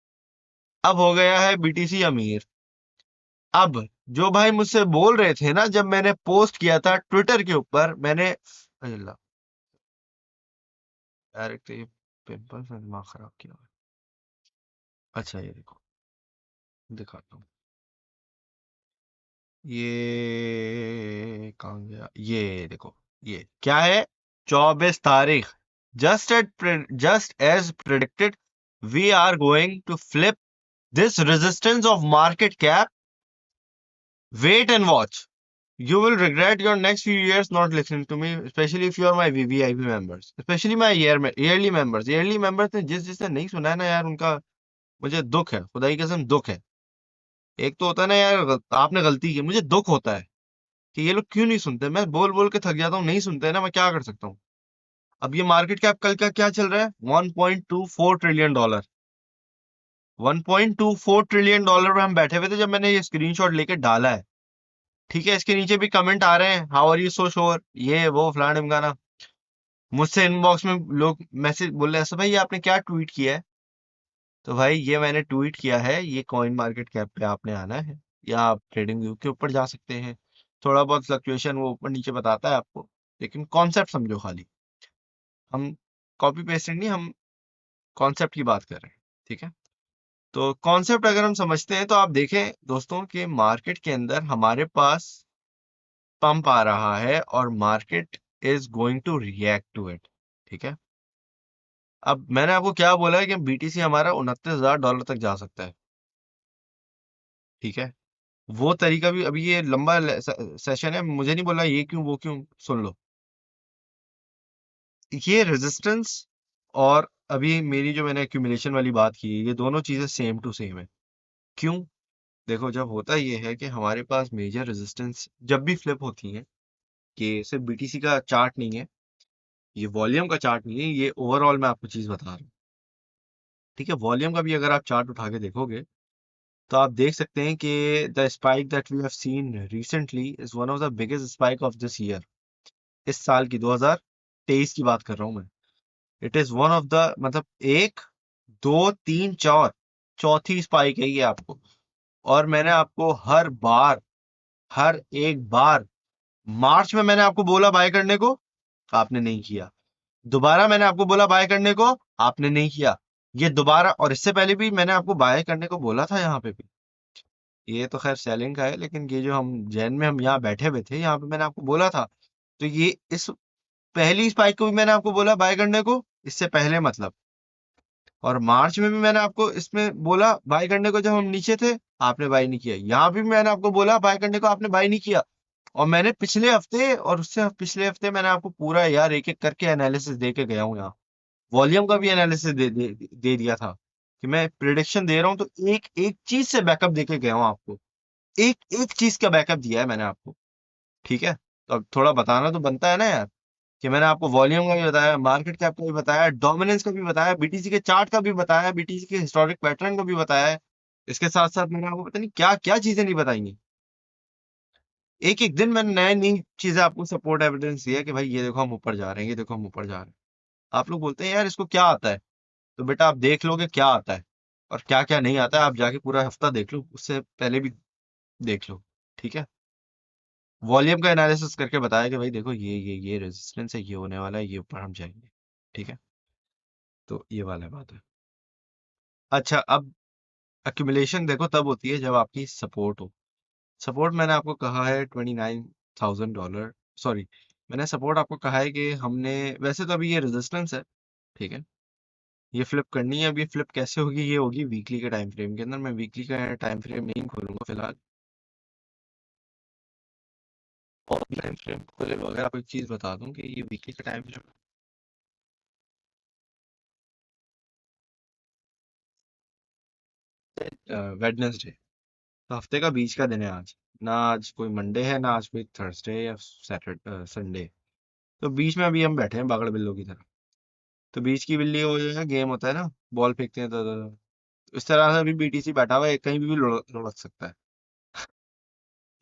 Speaker 1: अब हो गया है बीटीसी अमीर। अब जो भाई मुझसे बोल रहे थे ना, जब मैंने पोस्ट किया था ट्विटर के ऊपर, मैंने अल्लाह, डायरेक्ट ये पिंपल से दिमाग खराब किया हुआ है। अच्छा, ये देखो, दिखाता हूँ। ये कहाँ गया, ये देखो, ये क्या है? 24 तारीख। Just as predicted, we are going to flip this resistance of market cap. Wait and watch. You will regret your next few years not listening to me, especially if you are my VVIP members, especially my yearly members. Yearly members ने जिसने नहीं सुना है ना यार, उनका मुझे दुख है, खुदाई कसम दुख है। एक तो होता है ना यार, आपने गलती की, मुझे दुख होता है कि ये लोग क्यों नहीं सुनते। मैं बोल बोल के थक जाता हूँ, नहीं सुनते हैं ना, मैं क्या कर सकता हूँ। अब ये मार्केट कैप कल का क्या चल रहा है? 1.24 ट्रिलियन डॉलर। 1.24 ट्रिलियन डॉलर पे हम बैठे हुए थे जब मैंने ये स्क्रीनशॉट लेके डाला है। ठीक है, इसके नीचे भी कमेंट आ रहे हैं, how are you so sure, ये वो फलाना ढिमकाना। मुझसे इनबॉक्स में लोग मैसेज बोल रहे हैं, "अच्छा भाई, ये आपने क्या ट्वीट किया है?" तो भाई ये मैंने ट्वीट किया है, ये कॉइन मार्केट कैप पे आपने आना है, या आप ट्रेडिंग व्यू के ऊपर जा सकते हैं। थोड़ा बहुत फ्लक्चुएशन वो ऊपर नीचे बताता है आपको, लेकिन कॉन्सेप्ट समझो खाली। हम कॉपी पेस्टिंग नहीं, हम कॉन्सेप्ट की बात कर रहे हैं। ठीक है, तो कॉन्सेप्ट अगर हम समझते हैं, तो आप देखें दोस्तों कि मार्केट के अंदर हमारे पास पंप आ रहा है, और market is going to react to it. ठीक है, अब मैंने आपको क्या बोला है कि बीटीसी हमारा $29,000 तक जा सकता है। ठीक है, वो तरीका भी, अभी ये लंबा सेशन है, मुझे नहीं बोला ये क्यों वो क्यों, सुन लो। ये रेजिस्टेंस और अभी मेरी जो मैंने एक्यूमुलेशन वाली बात की है, ये दोनों चीजें सेम टू सेम है। क्यों? देखो, जब होता ये है कि हमारे पास मेजर रेजिस्टेंस जब भी फ्लिप होती है, कि सिर्फ बीटीसी का चार्ट नहीं है, ये वॉल्यूम का चार्ट नहीं है, ये ओवरऑल मैं आपको चीज बता रहा हूँ। ठीक है, वॉल्यूम का भी अगर आप चार्ट उठा के देखोगे तो आप देख सकते हैं कि the spike that we have seen recently is one of the biggest spike of this year. इस साल की 2023 की बात कर रहा हूँ मैं। It is one of the, मतलब एक, दो, तीन, चौथी स्पाइक है ये आपको। और मैंने आपको हर बार, हर एक बार, मार्च में मैंने आपको बोला बाय करने को, आपने नहीं किया। दोबारा मैंने आपको बोला बाय करने को, आपने नहीं किया। ये दोबारा, और इससे पहले भी मैंने आपको बाय करने को बोला था यहाँ पे भी। ये तो खैर सेलिंग का है, लेकिन ये जो हम जैन में हम यहाँ बैठे हुए थे, यहाँ पे मैंने आपको बोला था। तो ये इस पहली स्पाइक को भी मैंने आपको बोला बाय करने को, इससे पहले मतलब। और मार्च में भी मैंने आपको इसमें बोला बाय करने को, जब हम नीचे थे, आपने बाय नहीं किया। यहाँ भी मैंने आपको बोला बाय करने को, आपने बाय नहीं किया। और मैंने पिछले हफ्ते और उससे पिछले हफ्ते मैंने आपको पूरा यार एक एक करके एनालिसिस दे के गया हूँ यहाँ। वॉल्यूम का भी एनालिसिस दे दिया था कि मैं प्रिडिक्शन दे रहा हूँ, तो एक एक चीज से बैकअप दे के गया हूँ आपको। एक एक चीज का बैकअप दिया है मैंने आपको। ठीक है, तो अब थोड़ा बताना तो बनता है ना यार, कि मैंने आपको वॉल्यूम का भी बताया, मार्केट कैप का भी बताया, डोमिनेंस का भी बताया, बीटीसी के चार्ट का भी बताया, बीटीसी के हिस्टोरिक पैटर्न का भी बताया है। इसके साथ साथ मैंने आपको पता नहीं क्या क्या चीजें नहीं बताई हैं। एक एक दिन मैंने नई नई चीजें आपको सपोर्ट एविडेंस दिया कि भाई ये देखो हम ऊपर जा रहे हैं, ये देखो हम ऊपर जा रहे हैं। आप लोग बोलते हैं यार इसको क्या आता है। तो बेटा आप देख लोगे क्या आता है और क्या क्या नहीं आता है। आप जाके पूरा हफ्ता देख लो, उससे पहले भी देख लो। ठीक है, वॉल्यूम का एनालिसिस करके बताया कि भाई देखो ये रेजिस्टेंस है, ये होने वाला है, ये ऊपर हम जाएंगे। ठीक है, तो ये वाला बात है। अच्छा, अब एक्यूमुलेशन देखो तब होती है जब आपकी सपोर्ट हो। सपोर्ट मैंने आपको कहा है $29,000। सॉरी, मैंने सपोर्ट आपको कहा है कि हमने, वैसे तो अभी ये रेजिस्टेंस है। ठीक है, ये फ्लिप करनी है। अब ये फ्लिप कैसे होगी, ये होगी वीकली के टाइम फ्रेम के अंदर। मैं वीकली का टाइम फ्रेम नहीं खोलूंगा फिलहाल। और टाइम फ्रेम खोले अगर आपको एक चीज बता दूं कि ये वीकली का टाइम फ्रेम, वेडनेसडे, तो हफ्ते का बीच का दिन है आज। ना आज कोई मंडे है, ना आज कोई थर्सडे या सैटरडे संडे। तो बीच में अभी हम बैठे हैं बागड़ बिल्लो की तरह। तो बीच की बिल्ली वो जो है गेम होता है ना, बॉल फेंकते हैं तो इस तरह से अभी बीटीसी बैठा हुआ है, कहीं भी लुढ़क सकता है।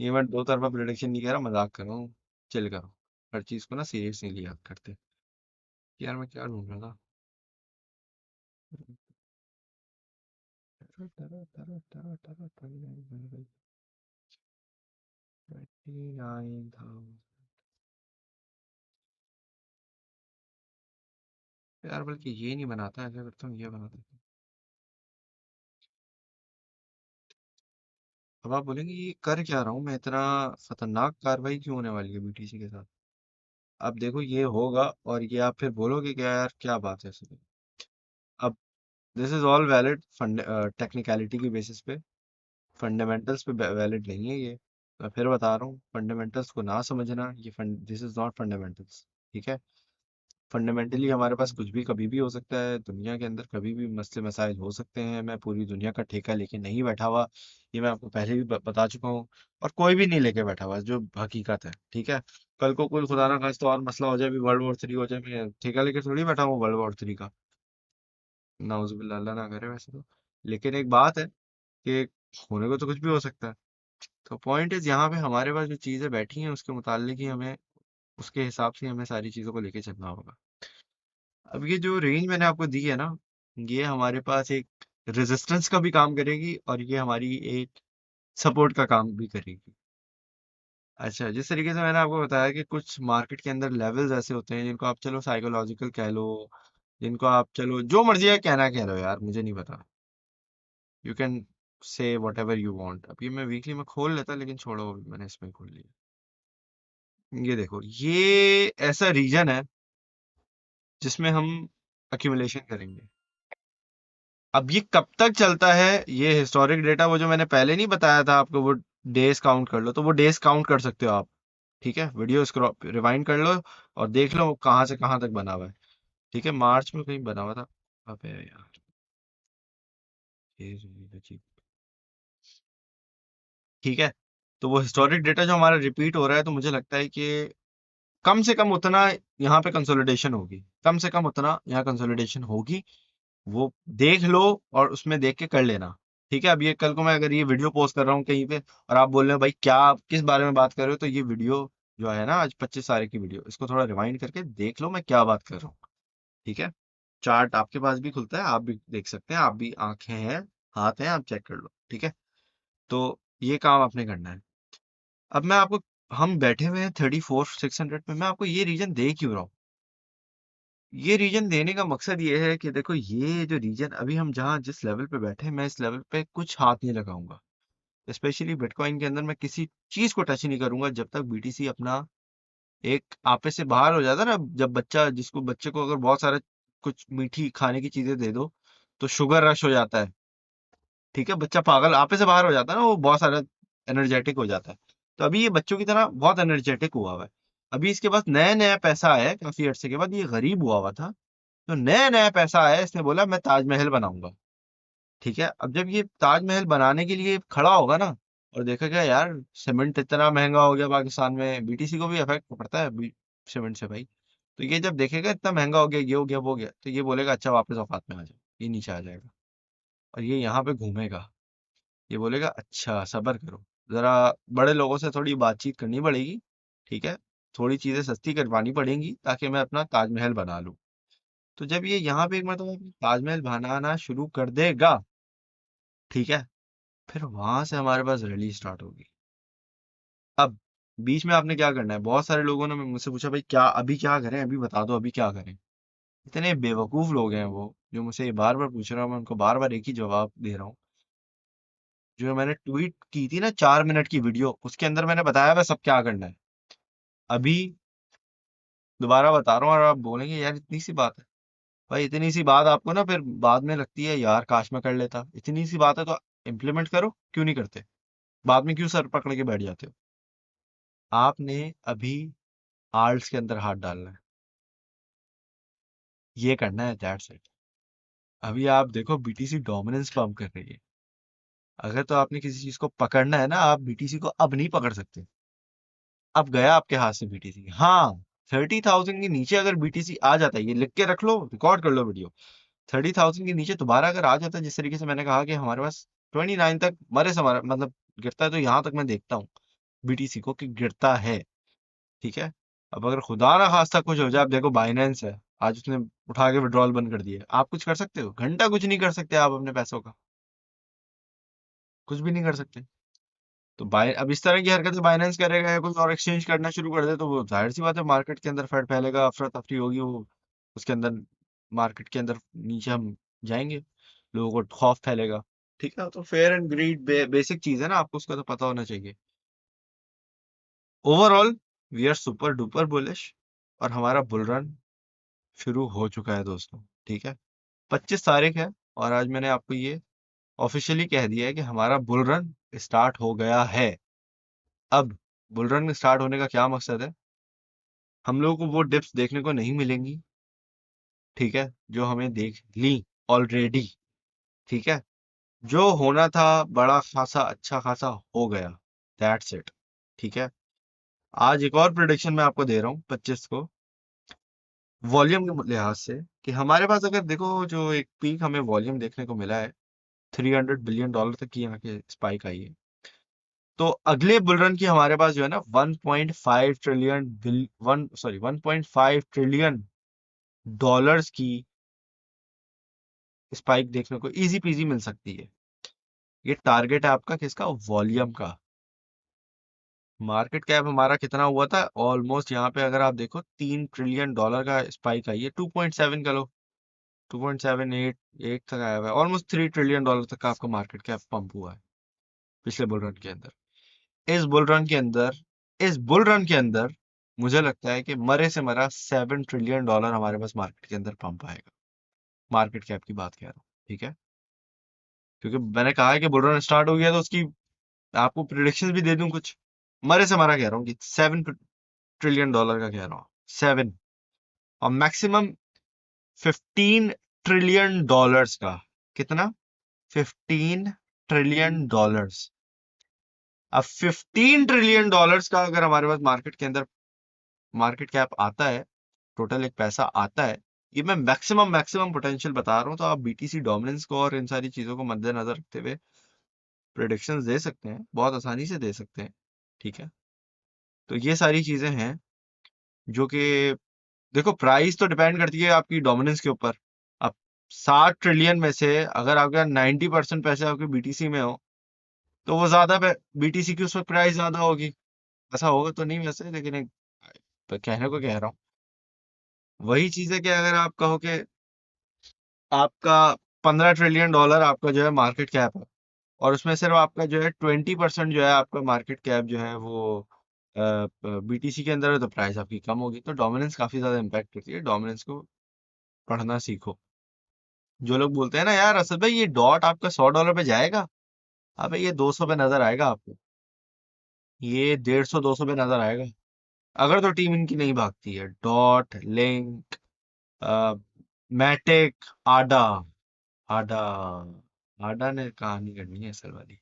Speaker 1: ये मैं दो तरफा प्रिडिक्शन नहीं कह रहा, मजाक कर रहा हूँ। चिल करो, हर चीज को ना सीरियस नहीं लिया करते। यार मैं क्या ढूंढ रहा था। 29,000। यार बल्कि ये नहीं बनाता, ऐसा करता हूँ ये बनाता हूँ। अब आप बोलेंगे ये कर क्या रहा हूँ मैं, इतना खतरनाक कार्रवाई क्यों होने वाली है बीटीसी के साथ। अब देखो ये होगा, और ये आप फिर बोलोगे कि यार क्या बात है इसमें। अब this is all valid fund, technicality की बेसिस पे, फंडामेंटल्स पे वैलिड नहीं है ये। मैं फिर बता रहा हूँ, फंडामेंटल्स को ना समझना, ये fund, this is not fundamentals. ठीक है, फंडामेंटली हमारे पास कुछ भी कभी भी हो सकता है, दुनिया के अंदर कभी भी मसले मसाइल हो सकते हैं। मैं पूरी दुनिया का ठेका लेके नहीं बैठा हुआ, ये मैं आपको पहले भी बता चुका हूँ। और कोई भी नहीं लेके बैठा हुआ, जो हकीकत है। ठीक है, कल को कोई खुदा ना खास्ता और मसला हो जाए, भी वर्ल्ड वॉर 3 हो जाए, मैं ठेका लेके थोड़ी बैठा हूँ वर्ल्ड वॉर 3 का। नाउजुबिल्ला, अल्लाह ना करे वैसे तो। लेकिन एक बात है कि होने को तो कुछ भी हो सकता है। तो पॉइंट इज, यहाँ पे हमारे पास जो चीजें बैठी हैं उसके मुतालिक ही हमें, उसके हिसाब से हमें सारी चीजों को लेके चलना होगा। अब ये जो रेंज मैंने आपको दी है ना, ये हमारे पास एक रेजिस्टेंस का भी काम करेगी, और ये हमारी एक सपोर्ट का काम भी करेगी। अच्छा, जिस तरीके से मैंने आपको बताया कि कुछ मार्केट के अंदर लेवल्स ऐसे होते हैं जिनको आप चलो साइकोलॉजिकल कह लो, जिनको आप चलो जो मर्जी है कहना कह लो, यार मुझे नहीं पता। You can say what ever you want. अब ये मैं वीकली में खोल लेता, लेकिन छोड़ो, अभी मैंने इसमें खोल लिया। ये देखो, ये ऐसा रीजन है जिसमें हम अक्यूमुलेशन करेंगे। अब ये कब तक चलता है, ये हिस्टोरिक डेटा, वो जो मैंने पहले नहीं बताया था आपको, वो डेज काउंट कर लो, तो वो डेज काउंट कर सकते हो आप। ठीक है, वीडियो रिवाइंड कर लो और देख लो कहाँ से कहाँ तक बना हुआ है। ठीक है, मार्च में कहीं बना हुआ था। अबे यार, ये अजीब। ठीक है, तो वो हिस्टोरिक डेटा जो हमारा रिपीट हो रहा है, तो मुझे लगता है कि कम से कम उतना यहाँ पे कंसोलिडेशन होगी, कम से कम उतना यहाँ कंसोलिडेशन होगी। वो देख लो और उसमें देख के कर लेना। ठीक है, अब ये कल को मैं अगर ये वीडियो पोस्ट कर रहा हूँ कहीं पे और आप बोल रहे हो भाई क्या आप किस बारे में बात कर रहे हो, तो ये वीडियो जो है ना आज 25 तारीख की वीडियो, इसको थोड़ा रिवाइंड करके देख लो मैं क्या बात कर रहा हूँ। ठीक है, चार्ट आपके पास भी खुलता है, आप भी देख सकते हैं, आप भी आंखें हैं, हाथ हैं, आप चेक कर लो। ठीक है, तो ये काम आपने करना है। अब मैं आपको, हम बैठे हुए हैं 34,600 पे, मैं आपको ये रीजन दे क्यों रहा हूँ? ये रीजन देने का मकसद ये है कि देखो ये जो रीजन अभी हम जहाँ जिस लेवल पे बैठे हैं, मैं इस लेवल पे कुछ हाथ नहीं लगाऊंगा। स्पेशली बिटकॉइन के अंदर मैं किसी चीज को टच नहीं करूंगा जब तक बीटीसी अपना एक आपे से बाहर हो जाता है ना। जब बच्चा, जिसको बच्चे को अगर बहुत सारा कुछ मीठी खाने की चीजें दे दो तो शुगर रश हो जाता है। ठीक है, बच्चा पागल आपे से बाहर हो जाता है ना, वो बहुत सारा एनर्जेटिक हो जाता है। तो अभी ये बच्चों की तरह बहुत एनर्जेटिक हुआ हुआ है। अभी इसके पास नया नया पैसा आया है, काफी अरसे के बाद, ये गरीब हुआ था। तो नया नया पैसा आया, इसने बोला मैं ताजमहल बनाऊंगा। ठीक है, अब जब ये ताजमहल बनाने के लिए खड़ा होगा ना और देखेगा यार सीमेंट इतना महंगा हो गया पाकिस्तान में, बीटीसी को भी इफेक्ट पड़ता है सीमेंट से भाई। तो ये जब देखेगा इतना महंगा हो गया, ये हो गया, वो हो गया, तो ये बोलेगा अच्छा वापस औकात में आ जाओ, ये नीचे आ जाएगा और ये यहाँ पे घूमेगा। ये बोलेगा अच्छा सब्र करो, जरा बड़े लोगों से थोड़ी बातचीत करनी पड़ेगी। ठीक है, थोड़ी चीजें सस्ती करवानी पड़ेंगी ताकि मैं अपना ताजमहल बना लूं। तो जब ये यहाँ पे एक मतलब ताजमहल बनाना शुरू कर देगा, ठीक है, फिर वहां से हमारे पास रैली स्टार्ट होगी। अब बीच में आपने क्या करना है, बहुत सारे लोगों ने मुझसे पूछा भाई क्या अभी क्या करें, अभी बता दो अभी क्या करें। इतने बेवकूफ लोग हैं वो जो मुझसे ये बार बार पूछ रहा हूँ, मैं उनको बार बार एक ही जवाब दे रहा हूँ। जो मैंने ट्वीट की थी ना 4 मिनट की वीडियो, उसके अंदर मैंने बताया वह सब क्या करना है। अभी दोबारा बता रहा हूँ और आप बोलेंगे यार इतनी सी बात है। भाई इतनी सी बात आपको ना फिर बाद में लगती है यार काश मैं कर लेता, इतनी सी बात है तो इम्प्लीमेंट करो, क्यों नहीं करते? बाद में क्यों सर पकड़ के बैठ जाते हो? आपने अभी आल्ट्स के अंदर हाथ डालना है, ये करना है, दैट्स इट। अभी आप देखो बीटीसी डोमिनेंस पंप कर रही है। अगर तो आपने किसी चीज को पकड़ना है ना, आप बीटीसी को अब नहीं पकड़ सकते। अब गया आपके हाथ से बीटीसी। हाँ, 30,000 के नीचे अगर बीटीसी आ जाता है, ये लिख के रख लो, रिकॉर्ड कर लो वीडियो। 30,000 के नीचे दोबारा अगर आ जाता है, जिस तरीके से मैंने कहा कि हमारे पास 29 तक मरे से हमारा मतलब गिरता है, तो यहाँ तक मैं देखता हूँ बीटीसी को कि गिरता है। ठीक है, अब अगर खुदा ना खास्ता कुछ हो जाए, अब देखो बाइनेंस है, आज उसने उठा के विड्रॉल बंद कर दिया, आप कुछ कर सकते हो? घंटा कुछ नहीं कर सकते आप अपने पैसों का, कुछ भी नहीं कर सकते। तो बाय अब इस तरह की हरकतें बाइनेंस करेगा या कुछ और एक्सचेंज करना शुरू कर दे, तो वो जाहिर सी बात है मार्केट के अंदर फैट फैलेगा, अफरा तफरी होगी, वो उसके अंदर मार्केट के अंदर नीचे हम जाएंगे, लोगों को खौफ फैलेगा। ठीक है, तो फेयर एंड ग्रीड बेसिक चीज है ना, आपको उसका तो पता होना चाहिए। Overall we are super duper bullish और हमारा बुल रन शुरू हो चुका है दोस्तों। ठीक है, 25 तारीख है और आज मैंने आपको ये ऑफिशियली कह दिया है कि हमारा बुल रन स्टार्ट हो गया है। अब बुल रन स्टार्ट होने का क्या मकसद है? हम लोगों को वो डिप्स देखने को नहीं मिलेंगी, ठीक है, जो हमें देख ली ऑलरेडी। ठीक है, जो होना था बड़ा खासा अच्छा खासा हो गया, दैट्स इट। ठीक है, आज एक और प्रिडिक्शन मैं आपको दे रहा हूँ 25 को, वॉल्यूम के लिहाज से, कि हमारे पास अगर देखो जो एक पीक हमें वॉल्यूम देखने को मिला है, $300 बिलियन तक की यहाँ के स्पाइक आई है। तो अगले बुल रन की हमारे पास जो है ना 1.5 trillion bill one sorry 1.5 trillion dollars की स्पाइक देखने को इजी पीजी मिल सकती है। ये टारगेट है आपका किसका? वॉल्यूम का। मार्केट कैप हमारा कितना हुआ था ऑलमोस्ट, यहाँ पे अगर आप देखो $3 ट्रिलियन का स्पाइक आई है, 2.7 का लो, 2.78 एक तक आया हुआ है, ऑलमोस्ट $3 ट्रिलियन तक का आपका मार्केट कैप पंप हुआ है पिछले बुल रन के अंदर। इस बुल रन के अंदर इस बुल रन के अंदर मुझे लगता है कि मरे से मरा $7 ट्रिलियन हमारे पास मार्केट के अंदर पंप आएगा। मार्केट कैप की बात कह रहा हूँ। ठीक है, क्योंकि मैंने कहा है कि बुल रन स्टार्ट हो गया, तो उसकी आपको प्रिडिक्शन भी दे दूं कुछ। मरे से मरा कह रहा हूँ कि $7 ट्रिलियन का कह रहा हूँ, 7, और मैक्सिमम 15 ट्रिलियन डॉलर्स का। कितना? 15 ट्रिलियन डॉलर्स। अब 15 ट्रिलियन डॉलर्स का अगर हमारे पास मार्केट के अंदर मार्केट कैप आता है, टोटल एक पैसा आता है, ये मैं मैक्सिमम मैक्सिमम पोटेंशियल बता रहा हूँ, तो आप बीटीसी डोमिनेंस को और इन सारी चीजों को मद्देनजर रखते हुए प्रिडिक्शंस दे सकते हैं, बहुत आसानी से दे सकते हैं। ठीक है, तो ये सारी चीजें हैं जो कि, देखो प्राइस तो डिपेंड करती है आपकी डोमिनेंस के ऊपर। अब 7 ट्रिलियन में से अगर आपका 90% पैसे आपके बीटीसी में हो, तो वो ज्यादा बीटीसी की उस वक्त प्राइस ज्यादा होगी। ऐसा होगा तो नहीं वैसे, लेकिन एक कहने को कह रहा हूँ। वही चीज है कि अगर आप कहो कि आपका 15 ट्रिलियन डॉलर आपका जो है मार्केट कैप है, और उसमें सिर्फ आपका जो है 20% जो है आपका मार्केट कैप जो है वो बीटीसी के अंदर है, तो प्राइस आपकी कम होगी। तो डोमिनेंस काफी ज्यादा इम्पैक्ट करती है, डोमिनेंस को पढ़ना सीखो। जो लोग बोलते हैं ना यार असद भाई ये डॉट आपका $100 पे जाएगा, अबे ये 200 पे नजर आएगा आपको, ये 150 200 पे नजर आएगा, अगर तो टीम इनकी नहीं भागती है। डॉट, लिंक, मैटिक, आडा। आडा आडा ने कहानी करनी है असल वाली।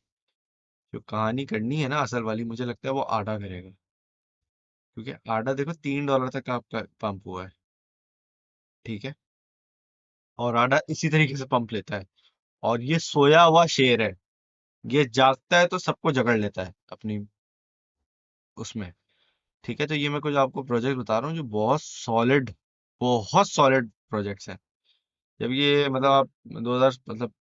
Speaker 1: जो कहानी करनी है ना असल वाली, मुझे लगता है वो आडा करेगा। क्योंकि आडा देखो $3 तक का आपका पंप हुआ है। ठीक है, और आडा इसी तरीके से पंप लेता है। और ये सोया हुआ शेर है, ये जागता है तो सबको जकड़ लेता है अपनी उसमें। ठीक है, तो ये मैं कुछ आपको प्रोजेक्ट बता रहा हूँ जो बहुत सॉलिड प्रोजेक्ट्स हैं। जब ये मतलब आप 2000 मतलब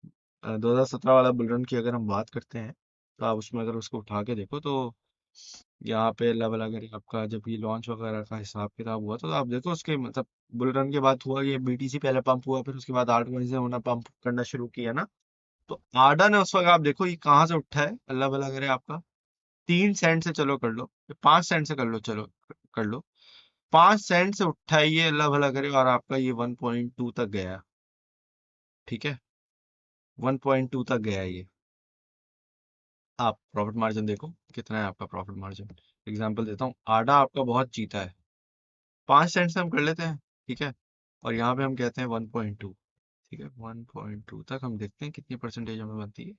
Speaker 1: 2017 वाला बुलरन की अगर हम बात करते हैं, तो आप उसमें अगर उसको उठा के देखो, तो यहाँ पे लेवल अगर आपका जब ये लॉन्च वगैरह का हिसाब किताब हुआ, तो आप देखो उसके मतलब बुलरन के बाद हुआ ये बीटीसी पहले पंप हुआ, फिर उसके बाद आर्ट से होना पंप करना शुरू किया ना। तो आडा ने उस वक्त आप देखो ये कहाँ से उठा है, अल्लाह भला करे आपका 3 सेंट से, चलो कर लो 5 सेंट से, कर लो चलो कर लो 5 सेंट से उठा है ये, अल्लाह भला करे, और आपका ये 1.2 तक गया। ठीक है, 1.2 तक गया ये। आप प्रॉफिट मार्जिन देखो कितना है आपका प्रॉफिट मार्जिन। एग्जांपल देता हूँ, आडा आपका बहुत जीता है, 5 सेंट से हम कर लेते हैं। ठीक है, और यहाँ पे हम कहते हैं 1.2। ठीक है, 1.2 तक हम देखते हैं कितनी परसेंटेज हमें बनती है।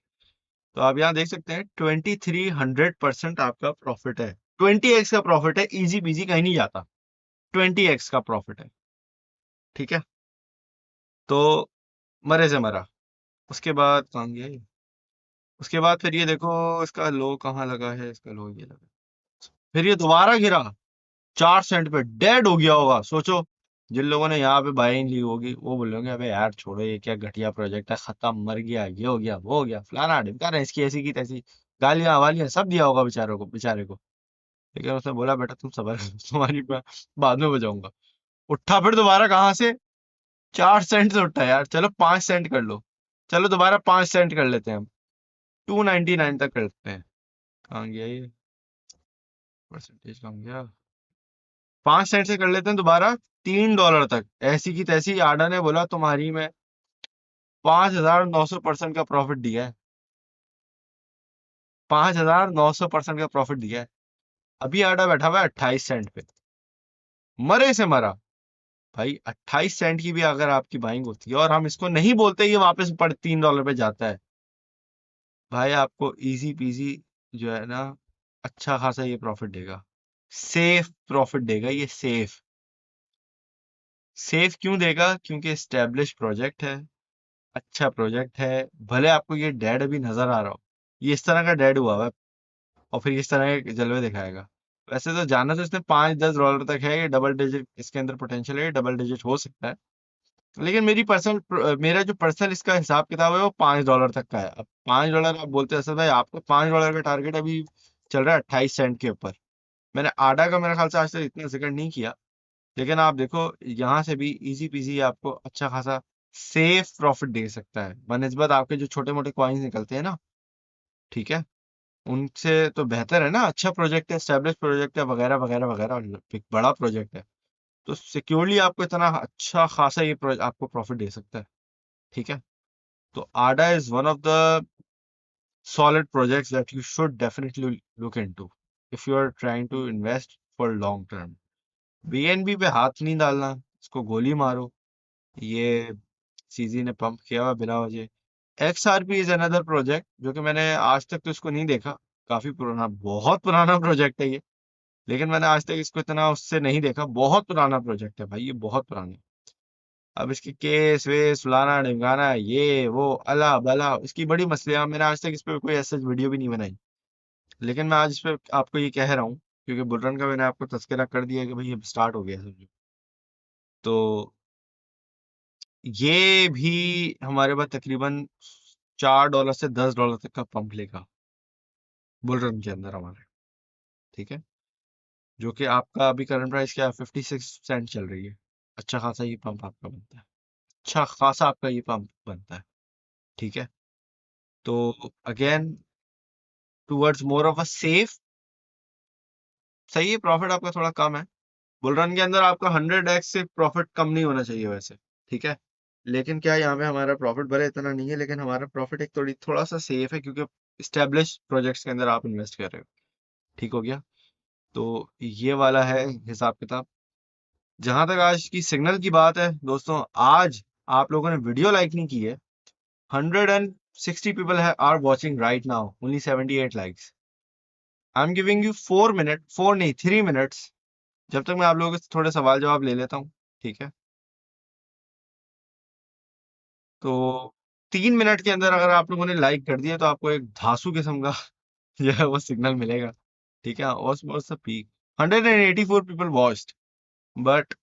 Speaker 1: तो आप यहाँ देख सकते हैं 2300% आपका प्रॉफिट है, 20x का प्रॉफिट है, इजी बीजी कहीं नहीं जाता, 20x का प्रॉफिट है। ठीक है, तो मरे से मरा। उसके बाद कहाँ गया ये? उसके बाद फिर ये देखो इसका लो कहाँ लगा है, इसका लो ये लगा, फिर ये दोबारा गिरा 4 सेंट पे, डेड हो गया होगा। सोचो जिन लोगों ने यहाँ पे बाइंग ली होगी वो बोलेंगे अबे यार छोड़ो ये क्या घटिया प्रोजेक्ट है, खत्म, मर गया, ये हो गया वो हो गया, फलाना ढिमकाना, इसकी ऐसी की तैसी, गालियां वालियां सब दिया होगा बेचारों को, बेचारे को। लेकिन उसने बोला बेटा तुम सबर करो, तुम्हारी मैं बाद में बजाऊंगा। उठा फिर दोबारा कहाँ से, 4 सेंट से उठा यार, चलो 5 सेंट कर लो, चलो दोबारा 5 सेंट कर लेते हैं हम, 299 तक करते हैं। कहाँ गया ये परसेंटेज, कहाँ गया, 5 सेंट से कर लेते हैं दोबारा, $3 तक, ऐसी की तैसी। आडा ने बोला तुम्हारी मैं 5900% का प्रॉफिट दिया है, 5900% का प्रॉफिट दिया है। अभी आडा बैठा हुआ है 28 सेंट पे, मरे से मरा। भाई 28 सेंट की भी अगर आपकी बाइंग होती है और हम इसको नहीं बोलते ये वापस पर $3 पे जाता है, भाई आपको इजी पीजी जो है ना, अच्छा खासा ये प्रॉफिट देगा, सेफ प्रॉफिट देगा ये, सेफ। सेफ क्यों देगा? क्योंकि एस्टेब्लिश प्रोजेक्ट है, अच्छा प्रोजेक्ट है। भले आपको ये डेड अभी नजर आ रहा हो, ये इस तरह का डेड हुआ हुआ है, और फिर इस तरह के जलवे दिखाएगा। वैसे तो जाना तो इसने $5-10 तक है, ये डबल डिजिट इसके अंदर पोटेंशियल है, डबल डिजिट हो सकता है। लेकिन मेरा जो पर्सनल इसका हिसाब किताब है वो $5 तक का है। अब $5 आप बोलते हैं सर भाई आपका $5 का टारगेट अभी चल रहा है 28 सेंट के ऊपर। मैंने आडा का मेरे ख्याल से आज तक इतना जिक्र नहीं किया, लेकिन आप देखो यहाँ से भी इजी पीजी आपको अच्छा खासा सेफ प्रॉफिट दे सकता है, बनस्बत आपके जो छोटे मोटे कॉइन्स निकलते हैं ना। ठीक है, उनसे तो बेहतर है ना, अच्छा प्रोजेक्ट है, स्टेब्लिश प्रोजेक्ट है, वगैरह वगैरह वगैरह, और एक बड़ा प्रोजेक्ट है, तो सिक्योरली आपको इतना अच्छा खासा ये आपको प्रॉफिट दे सकता है। ठीक है, तो ADA is one of the solid projects that you should definitely look into if you are trying to invest for long term। BNB पे हाथ नहीं डालना, इसको गोली मारो। ये सीजी ने पंप किया हुआ बिना वजह। एक्सआरपी इज अनदर प्रोजेक्ट जो कि मैंने आज तक तो इसको नहीं देखा। काफी पुराना, बहुत पुराना प्रोजेक्ट है ये, लेकिन मैंने आज तक इसको इतना उससे नहीं देखा। बहुत पुराना प्रोजेक्ट है भाई, ये बहुत पुराना। अब इसके केस वेस फलाना ढिमकाना ये वो अला बला, इसकी बड़ी मसलियां। मैंने आज तक इस पे कोई ऐसा वीडियो भी नहीं बनाई, लेकिन मैं आज इस पे आपको ये कह रहा हूँ क्योंकि बुलरन का मैंने आपको तस्करा कर दिया कि भाई अब स्टार्ट हो गया समझो। तो ये भी हमारे पास तकरीबन $4 से $10 तक का पंप लेगा बुलरन के अंदर हमारे। ठीक है, जो कि आपका अभी करंट प्राइस क्या है, 56 सेंट चल रही है। अच्छा खासा ये पंप आपका बनता है, अच्छा खासा आपका ये पंप बनता है। ठीक है, तो again towards more of a safe, सही है, प्रॉफिट आपका थोड़ा कम है। बुलरन के अंदर आपका 100x से प्रॉफिट कम नहीं होना चाहिए वैसे। ठीक है, लेकिन क्या यहाँ पे हमारा प्रॉफिट भले इतना नहीं है, लेकिन हमारा प्रॉफिट एक थोड़ा सा सेफ है क्योंकि स्टेब्लिश प्रोजेक्ट्स के अंदर आप इन्वेस्ट कर रहे हो। ठीक हो गया, तो ये वाला है हिसाब किताब। जहां तक आज की सिग्नल की बात है दोस्तों, आज आप लोगों ने वीडियो लाइक नहीं की है। 160 people are watching right now, only 78 likes. I am giving you 4 minute, 4 नहीं 3 मिनट्स, जब तक मैं आप लोगों के थोड़े सवाल जवाब ले लेता हूँ। ठीक है, तो 3 मिनट के अंदर अगर आप लोगों ने लाइक कर दिया तो आपको एक धांसू किस्म का जो है वो सिग्नल मिलेगा। ठीक है, और peak 184 people watched, but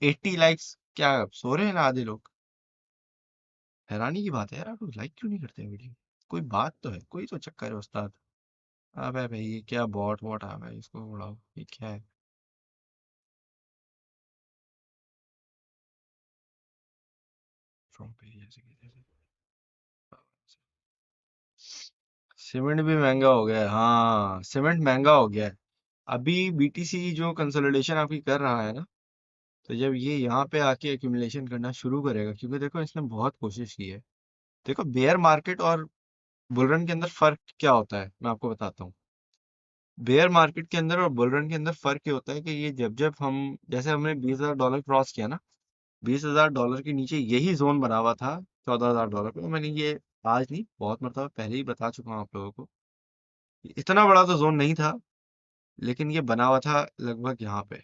Speaker 1: 80 likes. क्या सो रहे हैं ना आधे लोग? हैरानी की बात है यार, आप लोग लाइक क्यों नहीं करते हैं वीडियो? कोई बात तो है, कोई तो चक्कर है उस्ताद। अबे भाई ये क्या बॉट वॉट आ गया, इसको उड़ाओ, ये क्या है? फ्रॉम पेज ऐसे कैसे? सीमेंट भी महंगा हो गया है, हाँ सीमेंट महंगा हो गया है। अभी बीटीसी जो कंसोलिडेशन आपकी कर रहा है ना, तो जब ये यहाँ पे आके एक्यूमुलेशन करना शुरू करेगा, क्योंकि देखो इसने बहुत कोशिश की है। देखो बेयर मार्केट और बुलरन के अंदर फर्क क्या होता है मैं आपको बताता हूँ। बेयर मार्केट के अंदर और बुलरन के अंदर फर्क ये होता है कि ये जब जब हम, जैसे हमने $20,000 क्रॉस किया ना, $20,000 के नीचे यही जोन बना हुआ था, $14,000 पे। मैंने ये आज नहीं, बहुत मरतबा पहले ही बता चुका हूँ आप लोगों को। इतना बड़ा तो जोन नहीं था, लेकिन ये बना हुआ था लगभग यहाँ पे